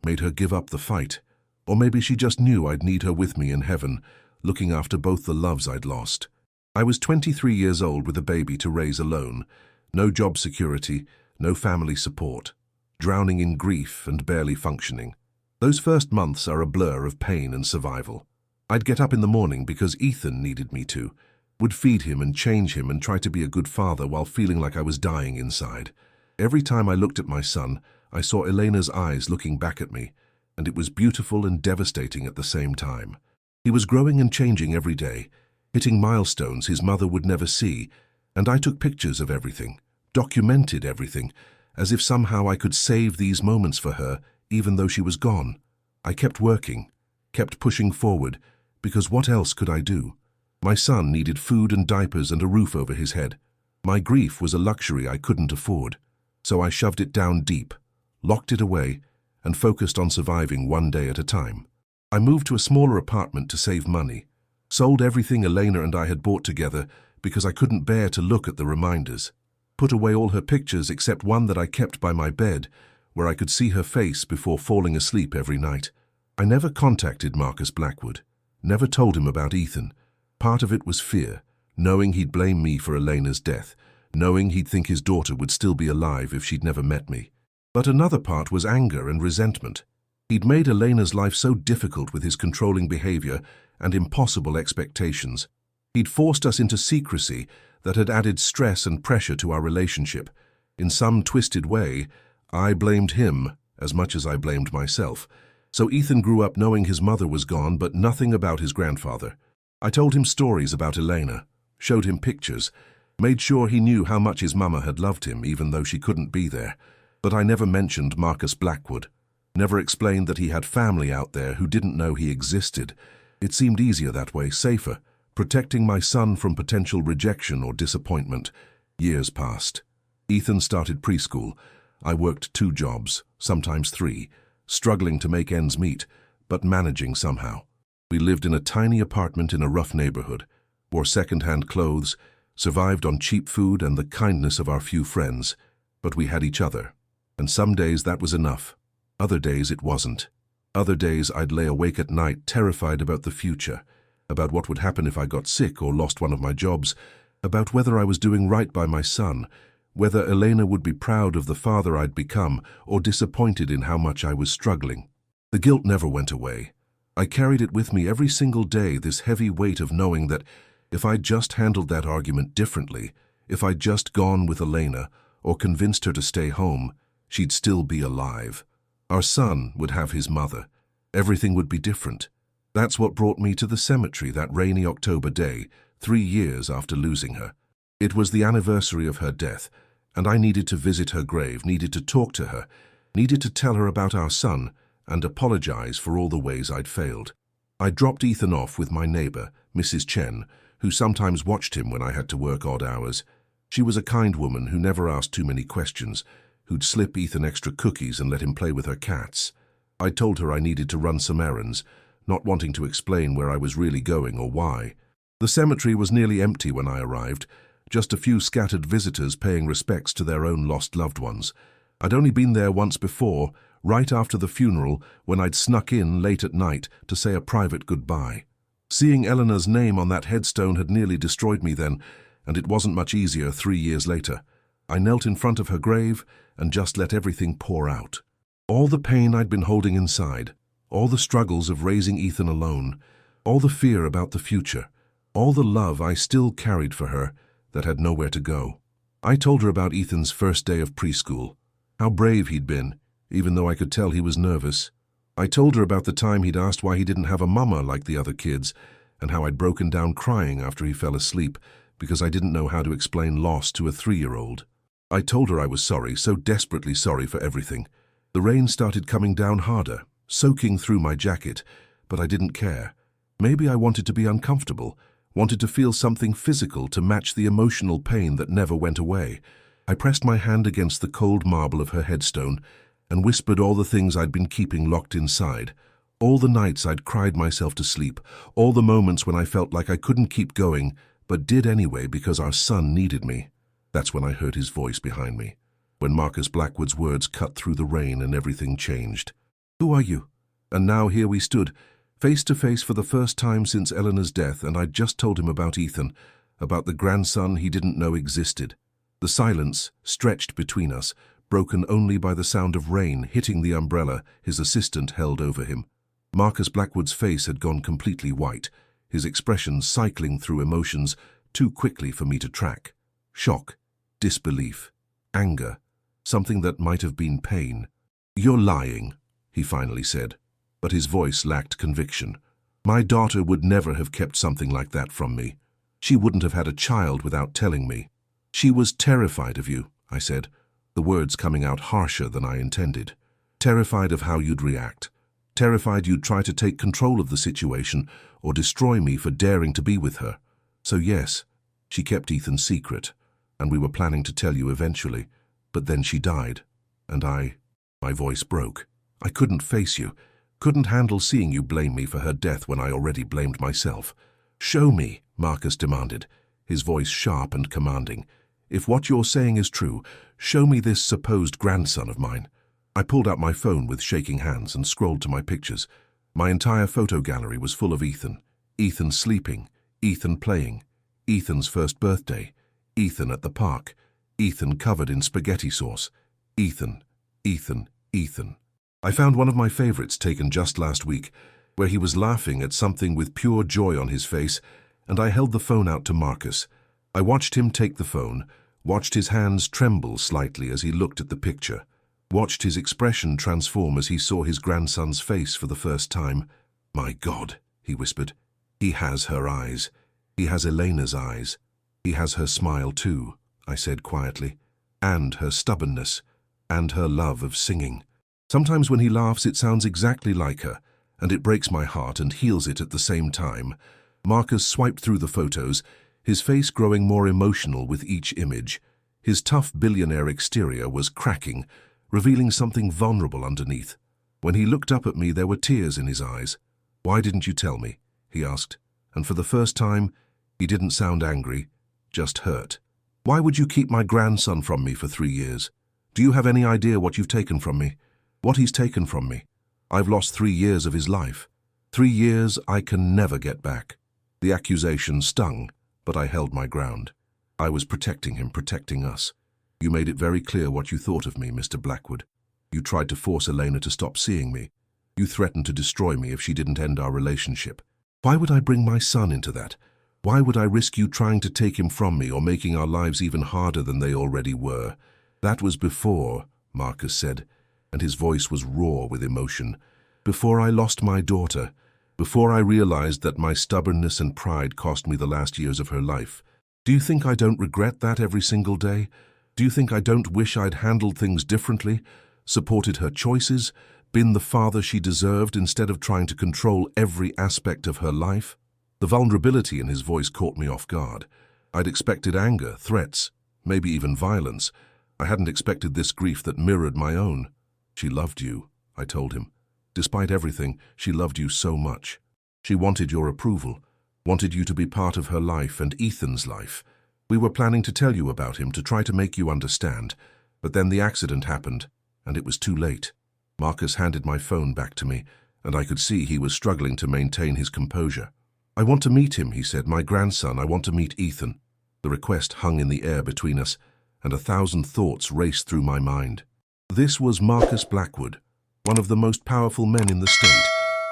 made her give up the fight. Or maybe she just knew I'd need her with me in heaven, looking after both the loves I'd lost. I was 23 years old with a baby to raise alone, no job security, no family support, drowning in grief and barely functioning. Those first months are a blur of pain and survival. I'd get up in the morning because Ethan needed me to, would feed him and change him and try to be a good father while feeling like I was dying inside. Every time I looked at my son, I saw Elena's eyes looking back at me, and it was beautiful and devastating at the same time. He was growing and changing every day, hitting milestones his mother would never see, and I took pictures of everything, documented everything, as if somehow I could save these moments for her, even though she was gone. I kept working, kept pushing forward, because what else could I do? My son needed food and diapers and a roof over his head. My grief was a luxury I couldn't afford, so I shoved it down deep, locked it away, and focused on surviving one day at a time. I moved to a smaller apartment to save money, sold everything Elena and I had bought together because I couldn't bear to look at the reminders, put away all her pictures except one that I kept by my bed, where I could see her face before falling asleep every night. I never contacted Marcus Blackwood, never told him about Ethan. Part of it was fear, knowing he'd blame me for Elena's death, knowing he'd think his daughter would still be alive if she'd never met me. But another part was anger and resentment. He'd made Elena's life so difficult with his controlling behavior and impossible expectations. He'd forced us into secrecy that had added stress and pressure to our relationship. In some twisted way, I blamed him as much as I blamed myself. So Ethan grew up knowing his mother was gone, but nothing about his grandfather. I told him stories about Elena, showed him pictures, made sure he knew how much his mama had loved him even though she couldn't be there. But I never mentioned Marcus Blackwood, never explained that he had family out there who didn't know he existed. It seemed easier that way, safer, protecting my son from potential rejection or disappointment. Years passed. Ethan started preschool. I worked 2 jobs, sometimes 3, struggling to make ends meet, but managing somehow. We lived in a tiny apartment in a rough neighborhood, wore second-hand clothes, survived on cheap food and the kindness of our few friends, but we had each other. And some days that was enough. Other days it wasn't. Other days I'd lay awake at night terrified about the future, about what would happen if I got sick or lost one of my jobs, about whether I was doing right by my son, whether Elena would be proud of the father I'd become or disappointed in how much I was struggling. The guilt never went away. I carried it with me every single day, this heavy weight of knowing that if I'd just handled that argument differently, if I'd just gone with Elena or convinced her to stay home, she'd still be alive. Our son would have his mother. Everything would be different. That's what brought me to the cemetery that rainy October day, 3 years after losing her. It was the anniversary of her death, and I needed to visit her grave, needed to talk to her, needed to tell her about our son, and apologize for all the ways I'd failed. I dropped Ethan off with my neighbor, Mrs. Chen, who sometimes watched him when I had to work odd hours. She was a kind woman who never asked too many questions, who'd slip Ethan extra cookies and let him play with her cats. I told her I needed to run some errands, not wanting to explain where I was really going or why. The cemetery was nearly empty when I arrived, just a few scattered visitors paying respects to their own lost loved ones. I'd only been there once before, right after the funeral, when I'd snuck in late at night to say a private goodbye. Seeing Eleanor's name on that headstone had nearly destroyed me then, and it wasn't much easier 3 years later. I knelt in front of her grave and just let everything pour out. All the pain I'd been holding inside, all the struggles of raising Ethan alone, all the fear about the future, all the love I still carried for her that had nowhere to go. I told her about Ethan's first day of preschool, how brave he'd been, even though I could tell he was nervous. I told her about the time he'd asked why he didn't have a mama like the other kids, and how I'd broken down crying after he fell asleep because I didn't know how to explain loss to a 3-year-old. I told her I was sorry, so desperately sorry for everything. The rain started coming down harder, soaking through my jacket, but I didn't care. Maybe I wanted to be uncomfortable, wanted to feel something physical to match the emotional pain that never went away. I pressed my hand against the cold marble of her headstone and whispered all the things I'd been keeping locked inside, all the nights I'd cried myself to sleep, all the moments when I felt like I couldn't keep going, but did anyway because our son needed me. That's when I heard his voice behind me, when Marcus Blackwood's words cut through the rain and everything changed. "Who are you?" And now here we stood, face to face for the first time since Eleanor's death, and I'd just told him about Ethan, about the grandson he didn't know existed. The silence stretched between us, broken only by the sound of rain hitting the umbrella his assistant held over him. Marcus Blackwood's face had gone completely white, his expression cycling through emotions too quickly for me to track. Shock, disbelief, anger, something that might have been pain. "You're lying," he finally said, but his voice lacked conviction. "My daughter would never have kept something like that from me. She wouldn't have had a child without telling me." "She was terrified of you," I said, the words coming out harsher than I intended. "Terrified of how you'd react. Terrified you'd try to take control of the situation or destroy me for daring to be with her. So yes, she kept Ethan's secret, and we were planning to tell you eventually, but then she died, and my voice broke. I couldn't face you, couldn't handle seeing you blame me for her death when I already blamed myself. "Show me," Marcus demanded, his voice sharp and commanding. "If what you're saying is true, show me this supposed grandson of mine." I pulled out my phone with shaking hands and scrolled to my pictures. My entire photo gallery was full of Ethan. Ethan sleeping, Ethan playing, Ethan's first birthday, Ethan at the park, Ethan covered in spaghetti sauce. Ethan, Ethan, Ethan. I found one of my favorites taken just last week, where he was laughing at something with pure joy on his face, and I held the phone out to Marcus. I watched him take the phone, watched his hands tremble slightly as he looked at the picture, watched his expression transform as he saw his grandson's face for the first time. "My God," he whispered. "He has her eyes. He has Elena's eyes. He has her smile too," I said quietly, "and her stubbornness, and her love of singing. Sometimes when he laughs it sounds exactly like her, and it breaks my heart and heals it at the same time." Marcus swiped through the photos, his face growing more emotional with each image. His tough billionaire exterior was cracking, revealing something vulnerable underneath. When he looked up at me, there were tears in his eyes. "Why didn't you tell me?" he asked, and for the first time, he didn't sound angry, just hurt. "Why would you keep my grandson from me for 3 years? Do you have any idea what you've taken from me? What he's taken from me? I've lost 3 years of his life. 3 years I can never get back." The accusation stung, but I held my ground. I was protecting him, protecting us. "You made it very clear what you thought of me, Mr. Blackwood. You tried to force Elena to stop seeing me. You threatened to destroy me if she didn't end our relationship. Why would I bring my son into that? Why would I risk you trying to take him from me or making our lives even harder than they already were?" "That was before," Marcus said, and his voice was raw with emotion. "Before I lost my daughter. Before I realized that my stubbornness and pride cost me the last years of her life. Do you think I don't regret that every single day? Do you think I don't wish I'd handled things differently, supported her choices, been the father she deserved instead of trying to control every aspect of her life?" The vulnerability in his voice caught me off guard. I'd expected anger, threats, maybe even violence. I hadn't expected this grief that mirrored my own. "She loved you," I told him. "Despite everything, she loved you so much. She wanted your approval, wanted you to be part of her life and Ethan's life. We were planning to tell you about him to try to make you understand, but then the accident happened, and it was too late." Marcus handed my phone back to me, and I could see he was struggling to maintain his composure. "I want to meet him," he said. "My grandson, I want to meet Ethan." The request hung in the air between us, and 1,000 thoughts raced through my mind. This was Marcus Blackwood, one of the most powerful men in the state,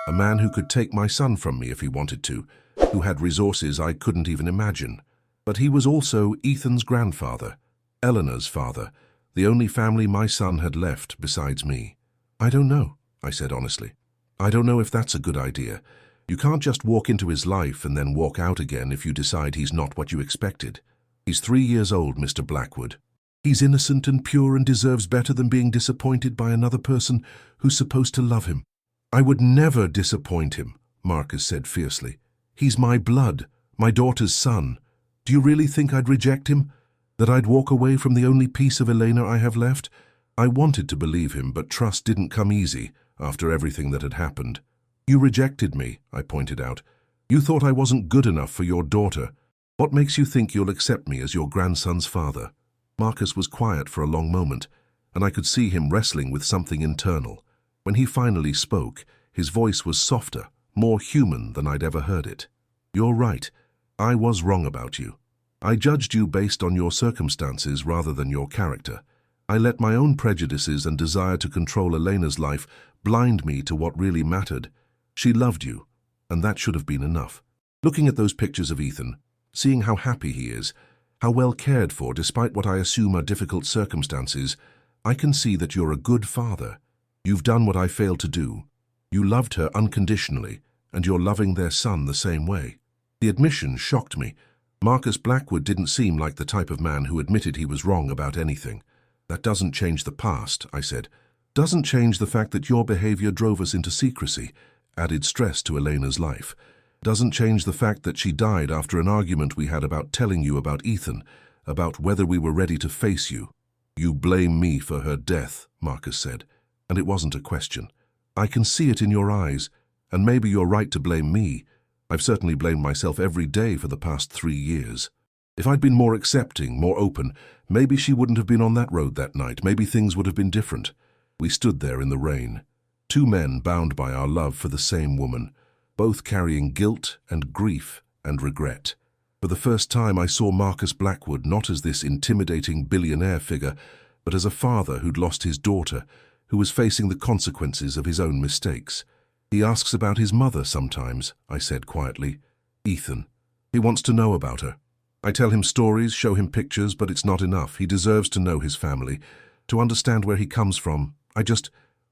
a man who could take my son from me if he wanted to, who had resources I couldn't even imagine. But he was also Ethan's grandfather, Eleanor's father, the only family my son had left besides me. "I don't know," I said honestly. "I don't know if that's a good idea. You can't just walk into his life and then walk out again if you decide he's not what you expected. He's 3 years old, Mr. Blackwood. He's innocent and pure and deserves better than being disappointed by another person who's supposed to love him." "I would never disappoint him," Marcus said fiercely. "He's my blood, my daughter's son. Do you really think I'd reject him? That I'd walk away from the only piece of Elena I have left?" I wanted to believe him, but trust didn't come easy after everything that had happened. "You rejected me," I pointed out. "You thought I wasn't good enough for your daughter. What makes you think you'll accept me as your grandson's father?" Marcus was quiet for a long moment, and I could see him wrestling with something internal. When he finally spoke, his voice was softer, more human than I'd ever heard it. "You're right. I was wrong about you. I judged you based on your circumstances rather than your character. I let my own prejudices and desire to control Elena's life blind me to what really mattered. She loved you, and that should have been enough." Looking at those pictures of Ethan, seeing how happy he is, how well cared for despite what I assume are difficult circumstances, I can see that you're a good father. You've done what I failed to do. You loved her unconditionally, and you're loving their son the same way. The admission shocked me. Marcus Blackwood didn't seem like the type of man who admitted he was wrong about anything. "That doesn't change the past," I said. "Doesn't change the fact that your behavior drove us into secrecy, added stress to Elena's life. Doesn't change the fact that she died after an argument we had about telling you about Ethan, about whether we were ready to face you." "You blame me for her death," Marcus said, "and it wasn't a question. I can see it in your eyes, and maybe you're right to blame me. I've certainly blamed myself every day for the past 3 years. If I'd been more accepting, more open, maybe she wouldn't have been on that road that night. Maybe things would have been different." We stood there in the rain, two men bound by our love for the same woman, both carrying guilt and grief and regret. For the first time I saw Marcus Blackwood not as this intimidating billionaire figure, but as a father who'd lost his daughter, who was facing the consequences of his own mistakes. "He asks about his mother sometimes," I said quietly. "Ethan. He wants to know about her. I tell him stories, show him pictures, but it's not enough. He deserves to know his family, to understand where he comes from.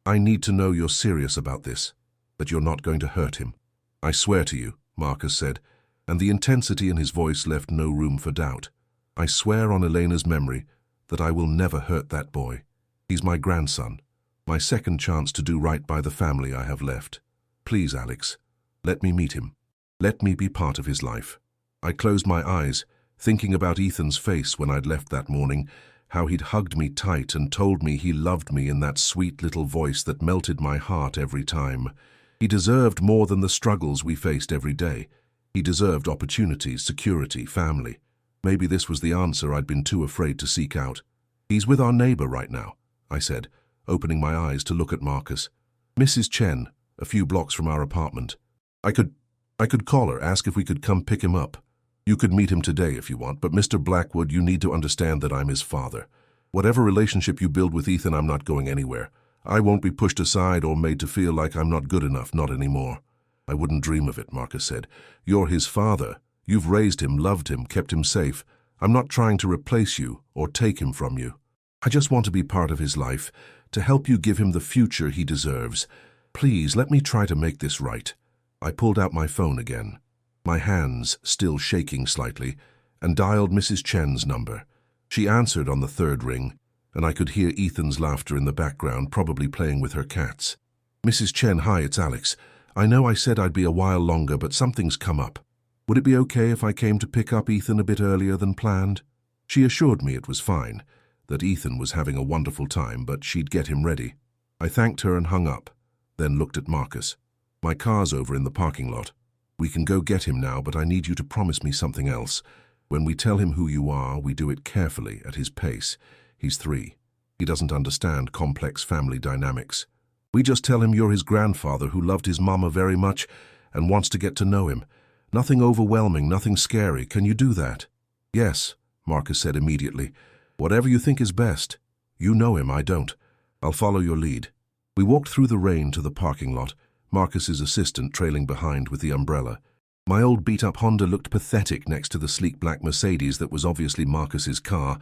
I need to know you're serious about this, that you're not going to hurt him." "I swear to you," Marcus said, and the intensity in his voice left no room for doubt. "I swear on Elena's memory that I will never hurt that boy. He's my grandson, my second chance to do right by the family I have left. Please, Alex, let me meet him. Let me be part of his life." I closed my eyes, thinking about Ethan's face when I'd left that morning, how he'd hugged me tight and told me he loved me in that sweet little voice that melted my heart every time. He deserved more than the struggles we faced every day. He deserved opportunities, security, family. Maybe this was the answer I'd been too afraid to seek out. "He's with our neighbor right now," I said, opening my eyes to look at Marcus. "Mrs. Chen, a few blocks from our apartment. I could call her, ask if we could come pick him up. You could meet him today if you want, but Mr. Blackwood, you need to understand that I'm his father. Whatever relationship you build with Ethan, I'm not going anywhere. I won't be pushed aside or made to feel like I'm not good enough, not anymore." "I wouldn't dream of it," Marcus said. "You're his father. You've raised him, loved him, kept him safe. I'm not trying to replace you or take him from you. I just want to be part of his life, to help you give him the future he deserves. Please, let me try to make this right." I pulled out my phone again, my hands still shaking slightly, and dialed Mrs. Chen's number. She answered on the third ring, and I could hear Ethan's laughter in the background, probably playing with her cats. "Mrs. Chen, hi, it's Alex. I know I said I'd be a while longer, but something's come up. Would it be okay if I came to pick up Ethan a bit earlier than planned?" She assured me it was fine, that Ethan was having a wonderful time, but she'd get him ready. I thanked her and hung up, then looked at Marcus. "My car's over in the parking lot. We can go get him now, but I need you to promise me something else. When we tell him who you are, we do it carefully, at his pace. He's 3. He doesn't understand complex family dynamics. We just tell him you're his grandfather who loved his mama very much and wants to get to know him. Nothing overwhelming, nothing scary. Can you do that?" "Yes," Marcus said immediately. "Whatever you think is best. You know him, I don't. I'll follow your lead." We walked through the rain to the parking lot, Marcus's assistant trailing behind with the umbrella. My old beat-up Honda looked pathetic next to the sleek black Mercedes that was obviously Marcus's car,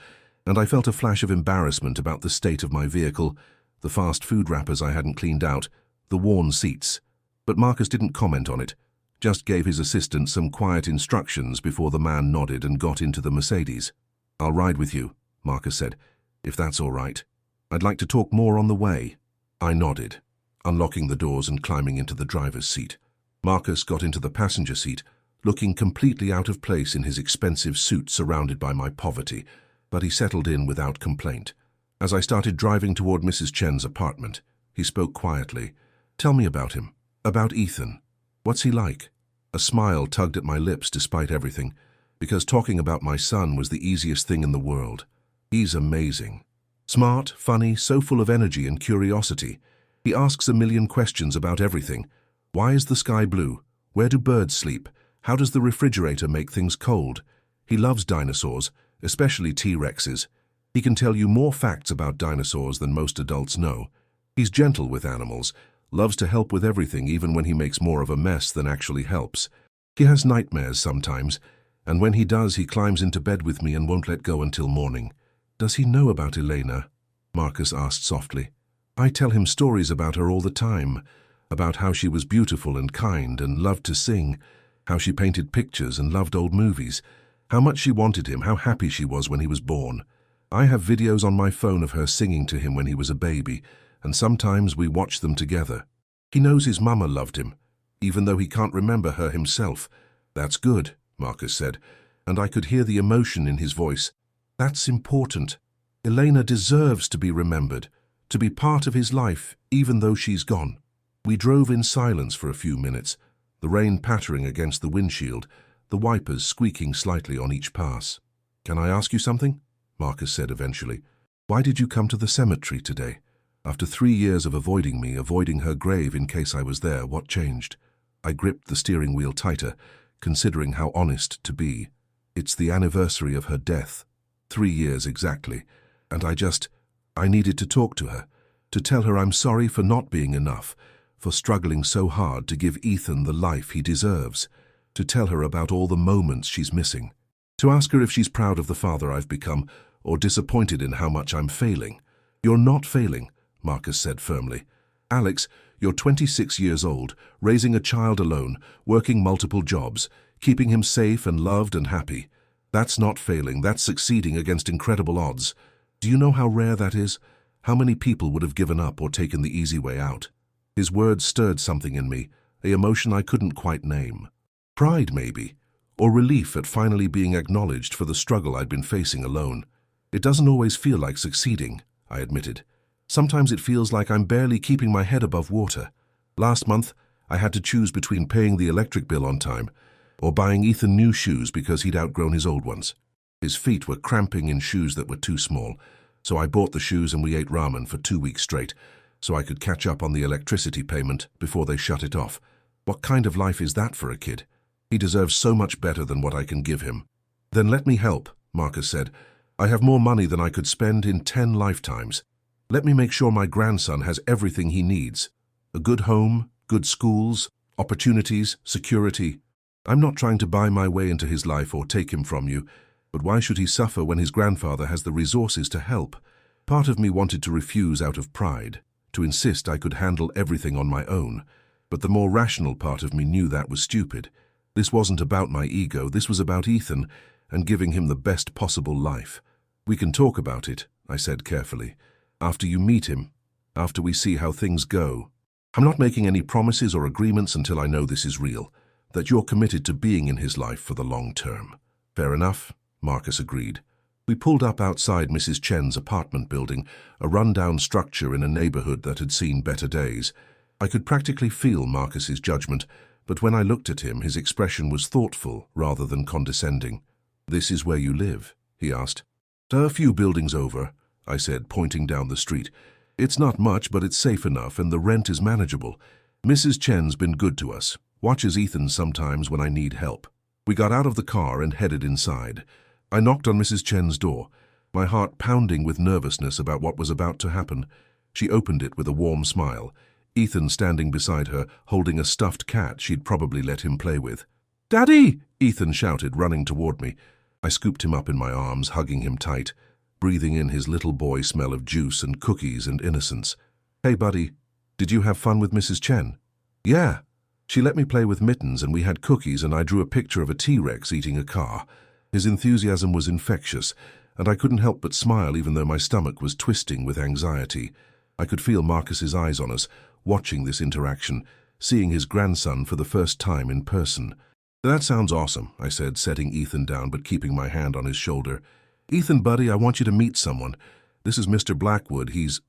and I felt a flash of embarrassment about the state of my vehicle, the fast food wrappers I hadn't cleaned out, the worn seats. But Marcus didn't comment on it, just gave his assistant some quiet instructions before the man nodded and got into the Mercedes. "I'll ride with you," Marcus said, "if that's all right. I'd like to talk more on the way." I nodded, unlocking the doors and climbing into the driver's seat. Marcus got into the passenger seat, looking completely out of place in his expensive suit surrounded by my poverty, but he settled in without complaint. As I started driving toward Mrs. Chen's apartment, he spoke quietly. "Tell me about him, about Ethan. What's he like?" A smile tugged at my lips despite everything, because talking about my son was the easiest thing in the world. He's amazing. Smart, funny, so full of energy and curiosity. He asks a million questions about everything. Why is the sky blue? Where do birds sleep? How does the refrigerator make things cold? He loves dinosaurs, especially T-Rexes. He can tell you more facts about dinosaurs than most adults know. He's gentle with animals, loves to help with everything even when he makes more of a mess than actually helps. He has nightmares sometimes, and when he does, he climbs into bed with me and won't let go until morning. Does he know about Elena? Marcus asked softly. I tell him stories about her all the time, about how she was beautiful and kind and loved to sing, how she painted pictures and loved old movies, how much she wanted him, how happy she was when he was born. I have videos on my phone of her singing to him when he was a baby, and sometimes we watch them together. He knows his mama loved him, even though he can't remember her himself. That's good, Marcus said, and I could hear the emotion in his voice. That's important. Elena deserves to be remembered, to be part of his life, even though she's gone. We drove in silence for a few minutes, the rain pattering against the windshield, the wipers squeaking slightly on each pass. Can I ask you something? Marcus said eventually. Why did you come to the cemetery today? After 3 years of avoiding me, avoiding her grave in case I was there, what changed? I gripped the steering wheel tighter, considering how honest to be. It's the anniversary of her death. 3 years exactly. And I needed to talk to her, to tell her I'm sorry for not being enough, for struggling so hard to give Ethan the life he deserves, to tell her about all the moments she's missing, to ask her if she's proud of the father I've become or disappointed in how much I'm failing. You're not failing, Marcus said firmly. Alex, you're 26 years old, raising a child alone, working multiple jobs, keeping him safe and loved and happy. That's not failing, that's succeeding against incredible odds. Do you know how rare that is? How many people would have given up or taken the easy way out? His words stirred something in me, an emotion I couldn't quite name. Pride, maybe, or relief at finally being acknowledged for the struggle I'd been facing alone. It doesn't always feel like succeeding, I admitted. Sometimes it feels like I'm barely keeping my head above water. Last month, I had to choose between paying the electric bill on time or buying Ethan new shoes because he'd outgrown his old ones. His feet were cramping in shoes that were too small, so I bought the shoes and we ate ramen for 2 weeks straight, so I could catch up on the electricity payment before they shut it off. What kind of life is that for a kid? He deserves so much better than what I can give him. Then let me help, Marcus said. I have more money than I could spend in 10 lifetimes. Let me make sure my grandson has everything he needs. A good home, good schools, opportunities, security. I'm not trying to buy my way into his life or take him from you, but why should he suffer when his grandfather has the resources to help? Part of me wanted to refuse out of pride, to insist I could handle everything on my own, but the more rational part of me knew that was stupid. This wasn't about my ego, this was about Ethan and giving him the best possible life. We can talk about it, I said carefully, after you meet him, after we see how things go. I'm not making any promises or agreements until I know this is real, that you're committed to being in his life for the long term. Fair enough, Marcus agreed. We pulled up outside Mrs. Chen's apartment building, a rundown structure in a neighborhood that had seen better days. I could practically feel Marcus's judgment, but when I looked at him, his expression was thoughtful rather than condescending. This is where you live? He asked. A few buildings over, I said, pointing down the street. It's not much, but it's safe enough, and the rent is manageable. Mrs. Chen's been good to us, watches Ethan sometimes when I need help. We got out of the car and headed inside. I knocked on Mrs. Chen's door, my heart pounding with nervousness about what was about to happen. She opened it with a warm smile, Ethan standing beside her, holding a stuffed cat she'd probably let him play with. "Daddy!" Ethan shouted, running toward me. I scooped him up in my arms, hugging him tight, breathing in his little boy smell of juice and cookies and innocence. "Hey, buddy, did you have fun with Mrs. Chen?" "Yeah. She let me play with mittens and we had cookies and I drew a picture of a T-Rex eating a car." His enthusiasm was infectious, and I couldn't help but smile even though my stomach was twisting with anxiety. I could feel Marcus's eyes on us, watching this interaction, seeing his grandson for the first time in person. "That sounds awesome," I said, setting Ethan down but keeping my hand on his shoulder. "Ethan, buddy, I want you to meet someone. This is Mr. Blackwood. He's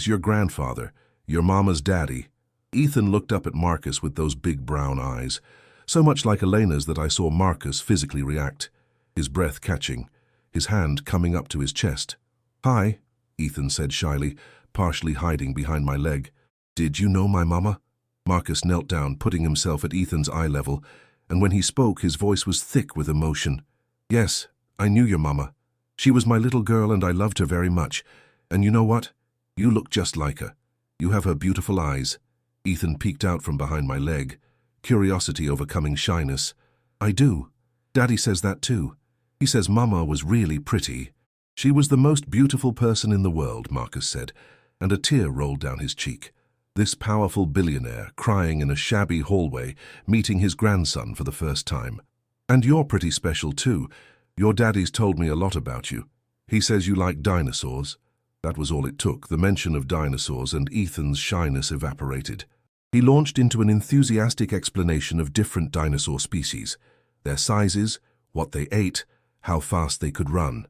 your grandfather, your mama's daddy." Ethan looked up at Marcus with those big brown eyes, so much like Elena's that I saw Marcus physically react, his breath catching, his hand coming up to his chest. Hi, Ethan said shyly, partially hiding behind my leg. Did you know my mama? Marcus knelt down, putting himself at Ethan's eye level, and when he spoke, his voice was thick with emotion. Yes, I knew your mama. She was my little girl and I loved her very much. And you know what? You look just like her. You have her beautiful eyes. Ethan peeked out from behind my leg, curiosity overcoming shyness. I do. Daddy says that too. He says Mama was really pretty. She was the most beautiful person in the world, Marcus said, and a tear rolled down his cheek. This powerful billionaire crying in a shabby hallway, meeting his grandson for the first time. And you're pretty special too. Your daddy's told me a lot about you. He says you like dinosaurs. That was all it took, the mention of dinosaurs, and Ethan's shyness evaporated. He launched into an enthusiastic explanation of different dinosaur species, their sizes, what they ate, how fast they could run.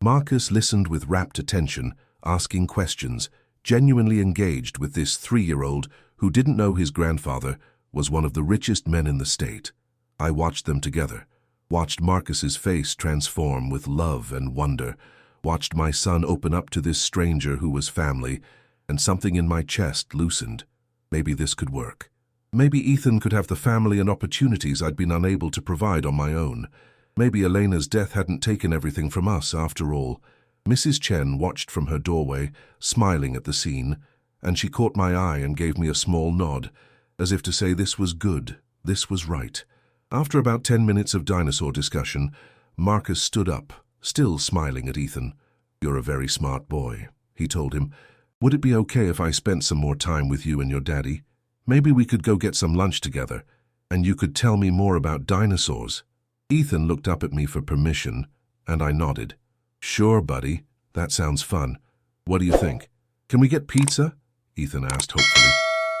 Marcus listened with rapt attention, asking questions, genuinely engaged with this 3-year-old who didn't know his grandfather was one of the richest men in the state. I watched them together, watched Marcus's face transform with love and wonder, watched my son open up to this stranger who was family, and something in my chest loosened. Maybe this could work. Maybe Ethan could have the family and opportunities I'd been unable to provide on my own. Maybe Elena's death hadn't taken everything from us after all. Mrs. Chen watched from her doorway, smiling at the scene, and she caught my eye and gave me a small nod, as if to say this was good, this was right. After about 10 minutes of dinosaur discussion, Marcus stood up, still smiling at Ethan. You're a very smart boy, he told him. Would it be okay if I spent some more time with you and your daddy? Maybe we could go get some lunch together, and you could tell me more about dinosaurs. Ethan looked up at me for permission, and I nodded. Sure, buddy. That sounds fun. What do you think? Can we get pizza? Ethan asked hopefully.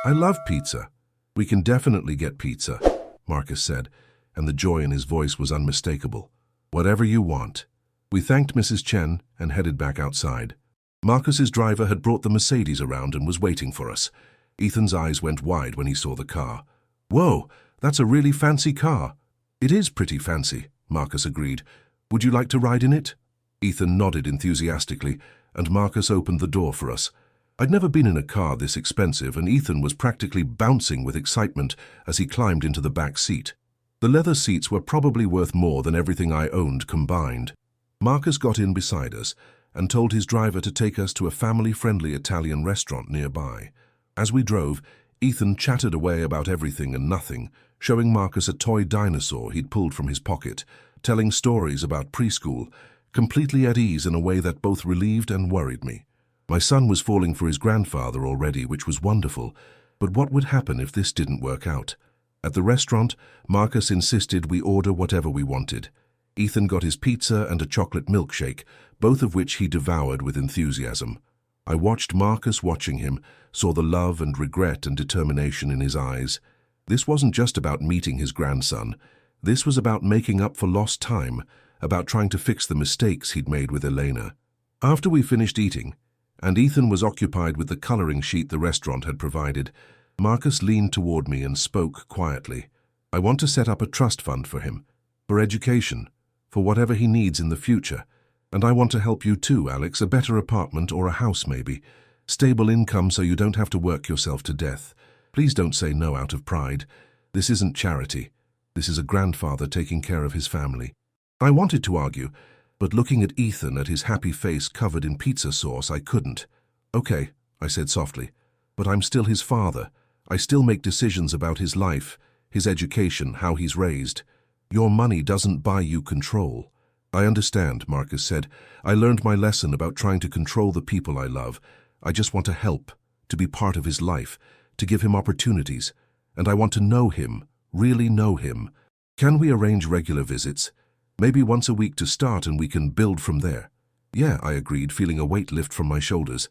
I love pizza. We can definitely get pizza, Marcus said, and the joy in his voice was unmistakable. Whatever you want. We thanked Mrs. Chen and headed back outside. Marcus's driver had brought the Mercedes around and was waiting for us. Ethan's eyes went wide when he saw the car. Whoa, that's a really fancy car. It is pretty fancy, Marcus agreed. Would you like to ride in it? Ethan nodded enthusiastically, and Marcus opened the door for us. I'd never been in a car this expensive, and Ethan was practically bouncing with excitement as he climbed into the back seat. The leather seats were probably worth more than everything I owned combined. Marcus got in beside us and told his driver to take us to a family-friendly Italian restaurant nearby. As we drove, Ethan chattered away about everything and nothing, showing Marcus a toy dinosaur he'd pulled from his pocket, telling stories about preschool, completely at ease in a way that both relieved and worried me. My son was falling for his grandfather already, which was wonderful, but what would happen if this didn't work out? At the restaurant, Marcus insisted we order whatever we wanted. Ethan got his pizza and a chocolate milkshake, both of which he devoured with enthusiasm. I watched Marcus watching him, saw the love and regret and determination in his eyes. This wasn't just about meeting his grandson. This was about making up for lost time, about trying to fix the mistakes he'd made with Elena. After we finished eating, and Ethan was occupied with the coloring sheet the restaurant had provided, Marcus leaned toward me and spoke quietly. I want to set up a trust fund for him, for education, for whatever he needs in the future. And I want to help you too, Alex, a better apartment or a house maybe. Stable income so you don't have to work yourself to death. Please don't say no out of pride. This isn't charity. This is a grandfather taking care of his family. I wanted to argue, but looking at Ethan, at his happy face covered in pizza sauce, I couldn't. Okay, I said softly, but I'm still his father. I still make decisions about his life, his education, how he's raised. Your money doesn't buy you control. I understand, Marcus said. I learned my lesson about trying to control the people I love. I just want to help, to be part of his life, to give him opportunities. And I want to know him, really know him. Can we arrange regular visits? Maybe once a week to start, and we can build from there. Yeah, I agreed, feeling a weight lift from my shoulders.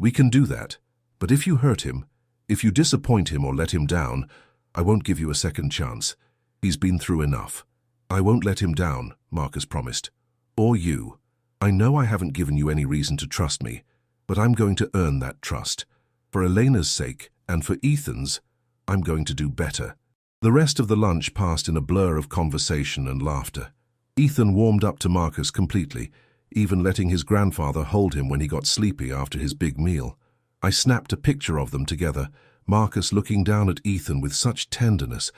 We can do that. But if you hurt him, if you disappoint him or let him down, I won't give you a second chance. He's been through enough. I won't let him down, Marcus promised. Or you. I know I haven't given you any reason to trust me, but I'm going to earn that trust. For Elena's sake, and for Ethan's, I'm going to do better. The rest of the lunch passed in a blur of conversation and laughter. Ethan warmed up to Marcus completely, even letting his grandfather hold him when he got sleepy after his big meal. I snapped a picture of them together, Marcus looking down at Ethan with such tenderness,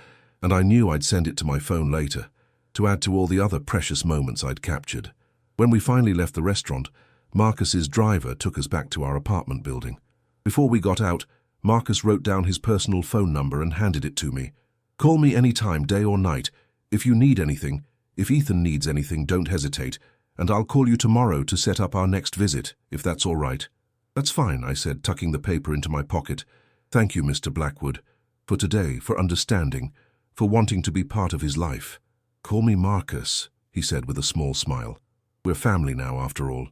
and I knew I'd send it to my phone later, to add to all the other precious moments I'd captured. When we finally left the restaurant, Marcus's driver took us back to our apartment building. Before we got out, Marcus wrote down his personal phone number and handed it to me. "Call me any time, day or night. If you need anything, if Ethan needs anything, don't hesitate, and I'll call you tomorrow to set up our next visit, if that's all right." "That's fine," I said, tucking the paper into my pocket. "Thank you, Mr. Blackwood, for today, for understanding, for wanting to be part of his life." "Call me Marcus," he said with a small smile. "We're family now, after all.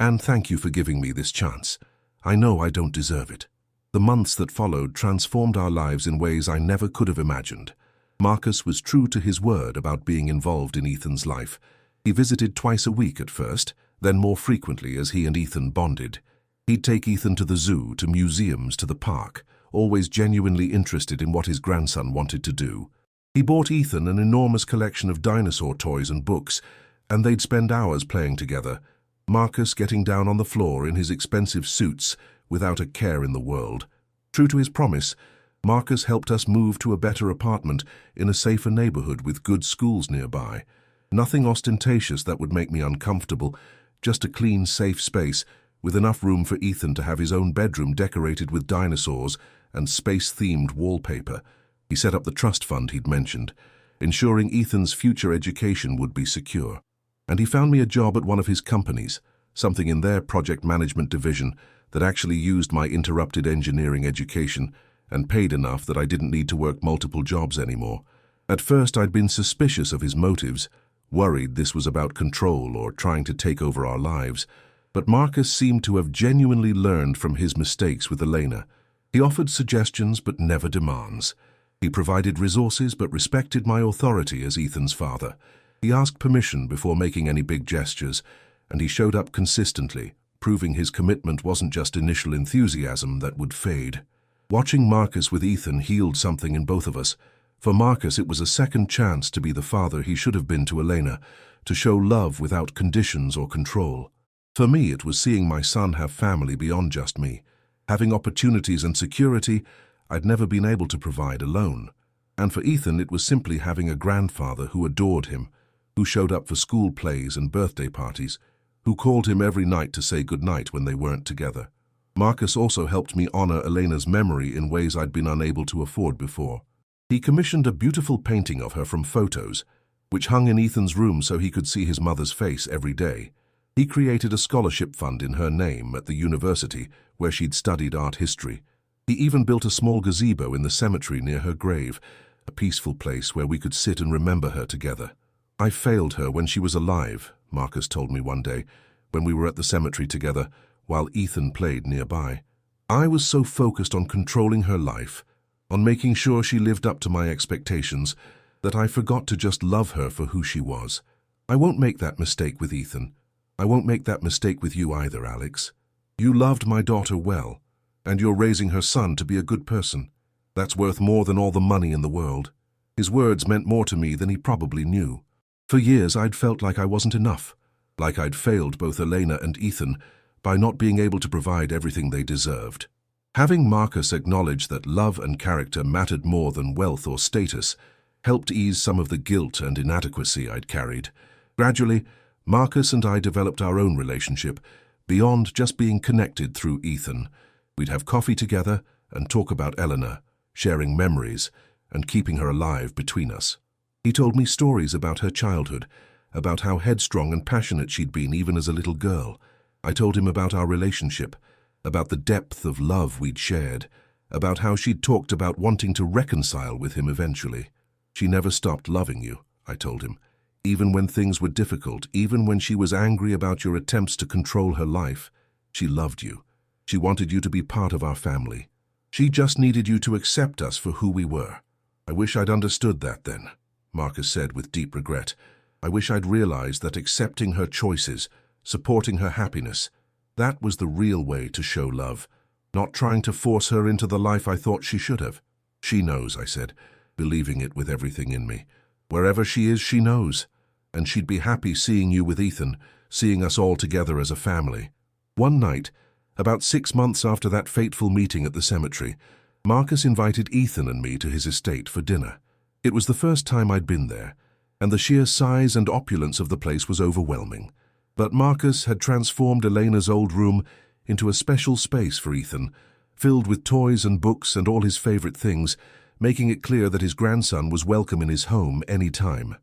And thank you for giving me this chance. I know I don't deserve it." The months that followed transformed our lives in ways I never could have imagined. Marcus was true to his word about being involved in Ethan's life. He visited twice a week at first, then more frequently as he and Ethan bonded. He'd take Ethan to the zoo, to museums, to the park, always genuinely interested in what his grandson wanted to do. He bought Ethan an enormous collection of dinosaur toys and books, and they'd spend hours playing together, Marcus getting down on the floor in his expensive suits without a care in the world. True to his promise, Marcus helped us move to a better apartment in a safer neighborhood with good schools nearby. Nothing ostentatious that would make me uncomfortable, just a clean, safe space with enough room for Ethan to have his own bedroom decorated with dinosaurs and space-themed wallpaper. He set up the trust fund he'd mentioned, ensuring Ethan's future education would be secure. And he found me a job at one of his companies, something in their project management division that actually used my interrupted engineering education and paid enough that I didn't need to work multiple jobs anymore. At first I'd been suspicious of his motives, worried this was about control or trying to take over our lives, but Marcus seemed to have genuinely learned from his mistakes with Elena. He offered suggestions but never demands. He provided resources but respected my authority as Ethan's father. He asked permission before making any big gestures, and he showed up consistently, proving his commitment wasn't just initial enthusiasm that would fade. Watching Marcus with Ethan healed something in both of us. For Marcus, it was a second chance to be the father he should have been to Elena, to show love without conditions or control. For me, it was seeing my son have family beyond just me, having opportunities and security I'd never been able to provide alone. And for Ethan, it was simply having a grandfather who adored him, who showed up for school plays and birthday parties, who called him every night to say goodnight when they weren't together. Marcus also helped me honor Elena's memory in ways I'd been unable to afford before. He commissioned a beautiful painting of her from photos, which hung in Ethan's room so he could see his mother's face every day. He created a scholarship fund in her name at the university where she'd studied art history. He even built a small gazebo in the cemetery near her grave, a peaceful place where we could sit and remember her together. "I failed her when she was alive," Marcus told me one day, when we were at the cemetery together, while Ethan played nearby. "I was so focused on controlling her life, on making sure she lived up to my expectations, that I forgot to just love her for who she was. I won't make that mistake with Ethan. I won't make that mistake with you either, Alex. You loved my daughter well, and you're raising her son to be a good person. That's worth more than all the money in the world." His words meant more to me than he probably knew. For years, I'd felt like I wasn't enough, like I'd failed both Elena and Ethan by not being able to provide everything they deserved. Having Marcus acknowledge that love and character mattered more than wealth or status helped ease some of the guilt and inadequacy I'd carried. Gradually, Marcus and I developed our own relationship, beyond just being connected through Ethan. We'd have coffee together and talk about Eleanor, sharing memories and keeping her alive between us. He told me stories about her childhood, about how headstrong and passionate she'd been even as a little girl. I told him about our relationship, about the depth of love we'd shared, about how she'd talked about wanting to reconcile with him eventually. "She never stopped loving you," I told him. "Even when things were difficult, even when she was angry about your attempts to control her life, she loved you. She wanted you to be part of our family. She just needed you to accept us for who we were." "I wish I'd understood that then," Marcus said with deep regret. "I wish I'd realized that accepting her choices, supporting her happiness, that was the real way to show love, not trying to force her into the life I thought she should have." "She knows," I said, believing it with everything in me. "Wherever she is, she knows, and she'd be happy seeing you with Ethan, seeing us all together as a family. One night, about 6 months after that fateful meeting at the cemetery, Marcus invited Ethan and me to his estate for dinner. It was the first time I'd been there, and the sheer size and opulence of the place was overwhelming. But Marcus had transformed Elena's old room into a special space for Ethan, filled with toys and books and all his favorite things, making it clear that his grandson was welcome in his home any time.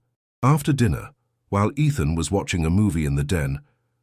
After dinner, while Ethan was watching a movie in the den,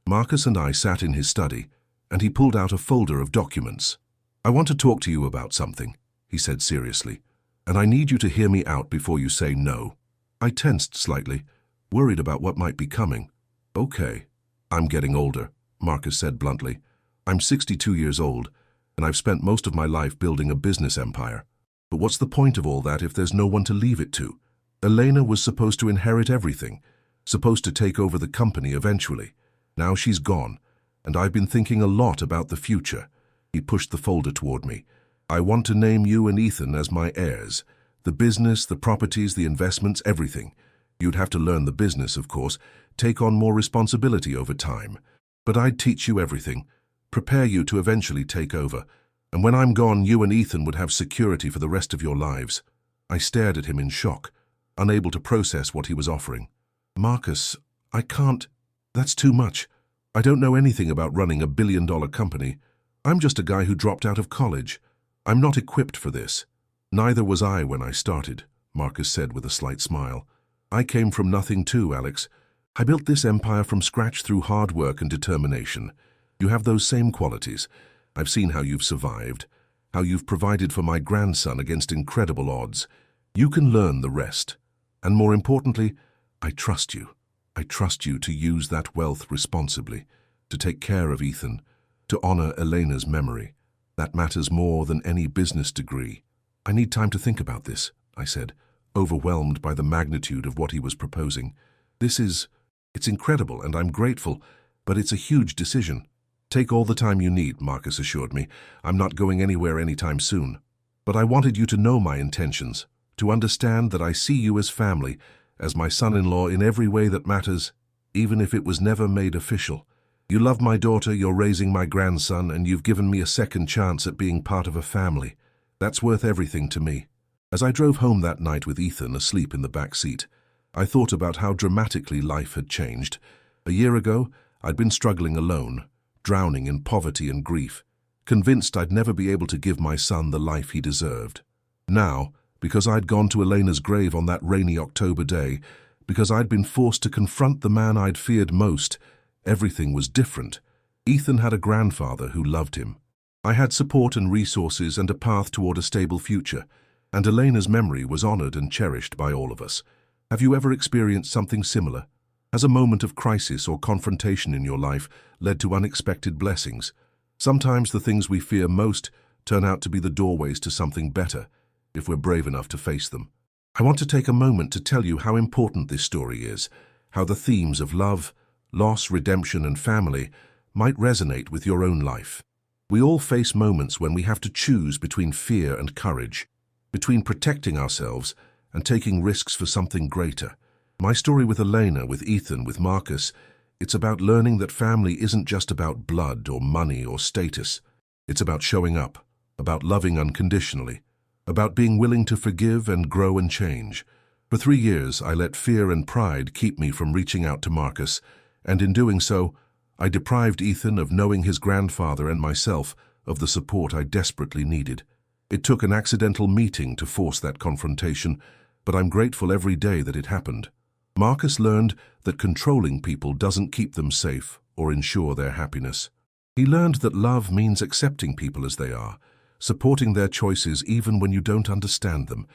Marcus and I sat in his study, and he pulled out a folder of documents. "I want to talk to you about something," he said seriously, "and I need you to hear me out before you say no." I tensed slightly, worried about what might be coming. "Okay." "I'm getting older," Marcus said bluntly. "I'm 62 years old, and I've spent most of my life building a business empire. But what's the point of all that if there's no one to leave it to? Elena was supposed to inherit everything, supposed to take over the company eventually. Now she's gone, and I've been thinking a lot about the future." He pushed the folder toward me. "I want to name you and Ethan as my heirs. The business, the properties, the investments, everything. You'd have to learn the business, of course, take on more responsibility over time. But I'd teach you everything, prepare you to eventually take over. And when I'm gone, you and Ethan would have security for the rest of your lives." I stared at him in shock, unable to process what he was offering. "Marcus, I can't. That's too much. I don't know anything about running a billion-dollar company. I'm just a guy who dropped out of college. I'm not equipped for this." "Neither was I when I started," Marcus said with a slight smile. "I came from nothing too, Alex. I built this empire from scratch through hard work and determination. You have those same qualities. I've seen how you've survived, how you've provided for my grandson against incredible odds. You can learn the rest. And more importantly, I trust you. I trust you to use that wealth responsibly, to take care of Ethan, to honor Elena's memory. That matters more than any business degree." "I need time to think about this," I said, overwhelmed by the magnitude of what he was proposing. It's incredible and I'm grateful, but it's a huge decision." "Take all the time you need," Marcus assured me. "I'm not going anywhere anytime soon. But I wanted you to know my intentions, to understand that I see you as family, as my son-in-law in every way that matters, even if it was never made official. You love my daughter, you're raising my grandson, and you've given me a second chance at being part of a family. That's worth everything to me." As I drove home that night with Ethan asleep in the back seat, I thought about how dramatically life had changed. A year ago, I'd been struggling alone, drowning in poverty and grief, convinced I'd never be able to give my son the life he deserved. Now, because I'd gone to Elena's grave on that rainy October day, because I'd been forced to confront the man I'd feared most, everything was different. Ethan had a grandfather who loved him. I had support and resources and a path toward a stable future, and Elena's memory was honored and cherished by all of us. Have you ever experienced something similar? Has a moment of crisis or confrontation in your life led to unexpected blessings? Sometimes the things we fear most turn out to be the doorways to something better, if we're brave enough to face them. I want to take a moment to tell you how important this story is, how the themes of love, loss, redemption, and family might resonate with your own life. We all face moments when we have to choose between fear and courage, between protecting ourselves and taking risks for something greater. My story with Elena, with Ethan, with Marcus, it's about learning that family isn't just about blood or money or status. It's about showing up, about loving unconditionally, about being willing to forgive and grow and change. For 3 years, I let fear and pride keep me from reaching out to Marcus, and in doing so, I deprived Ethan of knowing his grandfather and myself of the support I desperately needed. It took an accidental meeting to force that confrontation, but I'm grateful every day that it happened. Marcus learned that controlling people doesn't keep them safe or ensure their happiness. He learned that love means accepting people as they are, supporting their choices even when you don't understand them,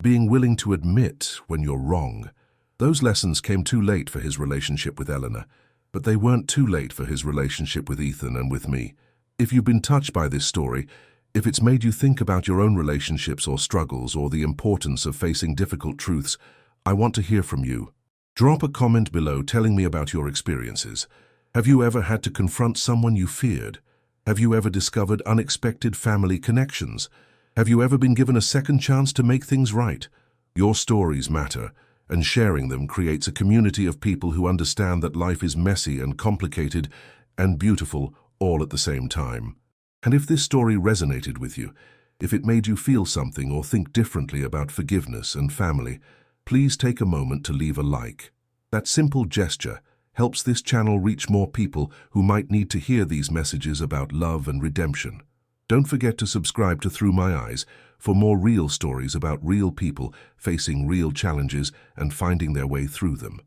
being willing to admit when you're wrong. Those lessons came too late for his relationship with Eleanor, but they weren't too late for his relationship with Ethan and with me. If you've been touched by this story, if it's made you think about your own relationships or struggles or the importance of facing difficult truths, I want to hear from you. Drop a comment below telling me about your experiences. Have you ever had to confront someone you feared? Have you ever discovered unexpected family connections? Have you ever been given a second chance to make things right? Your stories matter, and sharing them creates a community of people who understand that life is messy and complicated and beautiful all at the same time. And if this story resonated with you, if it made you feel something or think differently about forgiveness and family, please take a moment to leave a like. That simple gesture helps this channel reach more people who might need to hear these messages about love and redemption. Don't forget to subscribe to Through My Eyes for more real stories about real people facing real challenges and finding their way through them.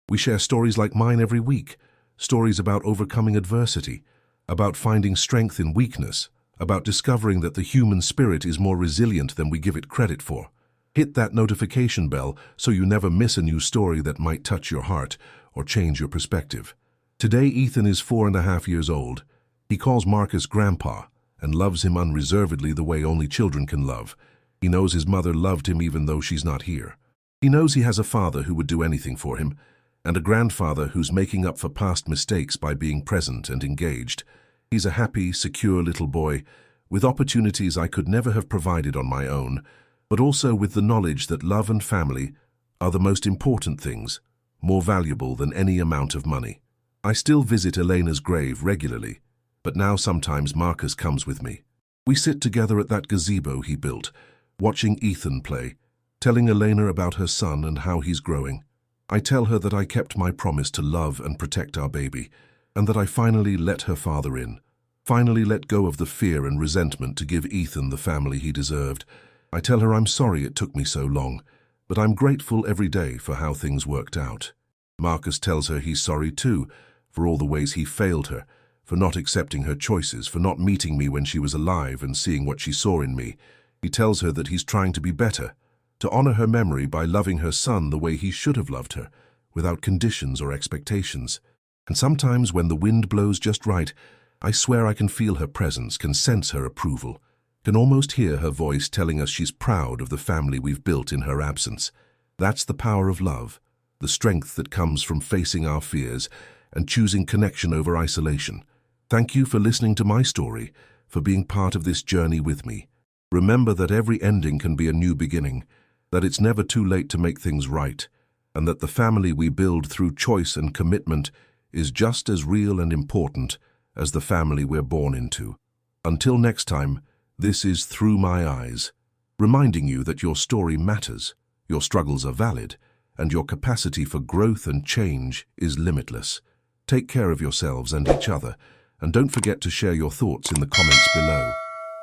We share stories like mine every week, stories about overcoming adversity, about finding strength in weakness, about discovering that the human spirit is more resilient than we give it credit for. Hit that notification bell so you never miss a new story that might touch your heart or change your perspective. Today, Ethan is 4.5 years old. He calls Marcus Grandpa and loves him unreservedly the way only children can love. He knows his mother loved him even though she's not here. He knows he has a father who would do anything for him, and a grandfather who's making up for past mistakes by being present and engaged. He's a happy, secure little boy with opportunities I could never have provided on my own, but also with the knowledge that love and family are the most important things, more valuable than any amount of money. I still visit Elena's grave regularly, but now sometimes Marcus comes with me. We sit together at that gazebo he built, watching Ethan play, telling Elena about her son and how he's growing. I tell her that I kept my promise to love and protect our baby, and that I finally let her father in, finally let go of the fear and resentment to give Ethan the family he deserved. I tell her I'm sorry it took me so long, but I'm grateful every day for how things worked out. Marcus tells her he's sorry too, for all the ways he failed her, for not accepting her choices, for not meeting me when she was alive and seeing what she saw in me. He tells her that he's trying to be better, to honor her memory by loving her son the way he should have loved her, without conditions or expectations. And sometimes when the wind blows just right, I swear I can feel her presence, can sense her approval, can almost hear her voice telling us she's proud of the family we've built in her absence. That's the power of love, the strength that comes from facing our fears and choosing connection over isolation. Thank you for listening to my story, for being part of this journey with me. Remember that every ending can be a new beginning, that it's never too late to make things right, and that the family we build through choice and commitment is just as real and important as the family we're born into. Until next time, this is Through My Eyes, reminding you that your story matters, your struggles are valid, and your capacity for growth and change is limitless. Take care of yourselves and each other, and don't forget to share your thoughts in the comments below.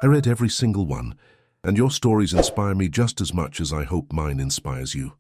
I read every single one, and your stories inspire me just as much as I hope mine inspires you.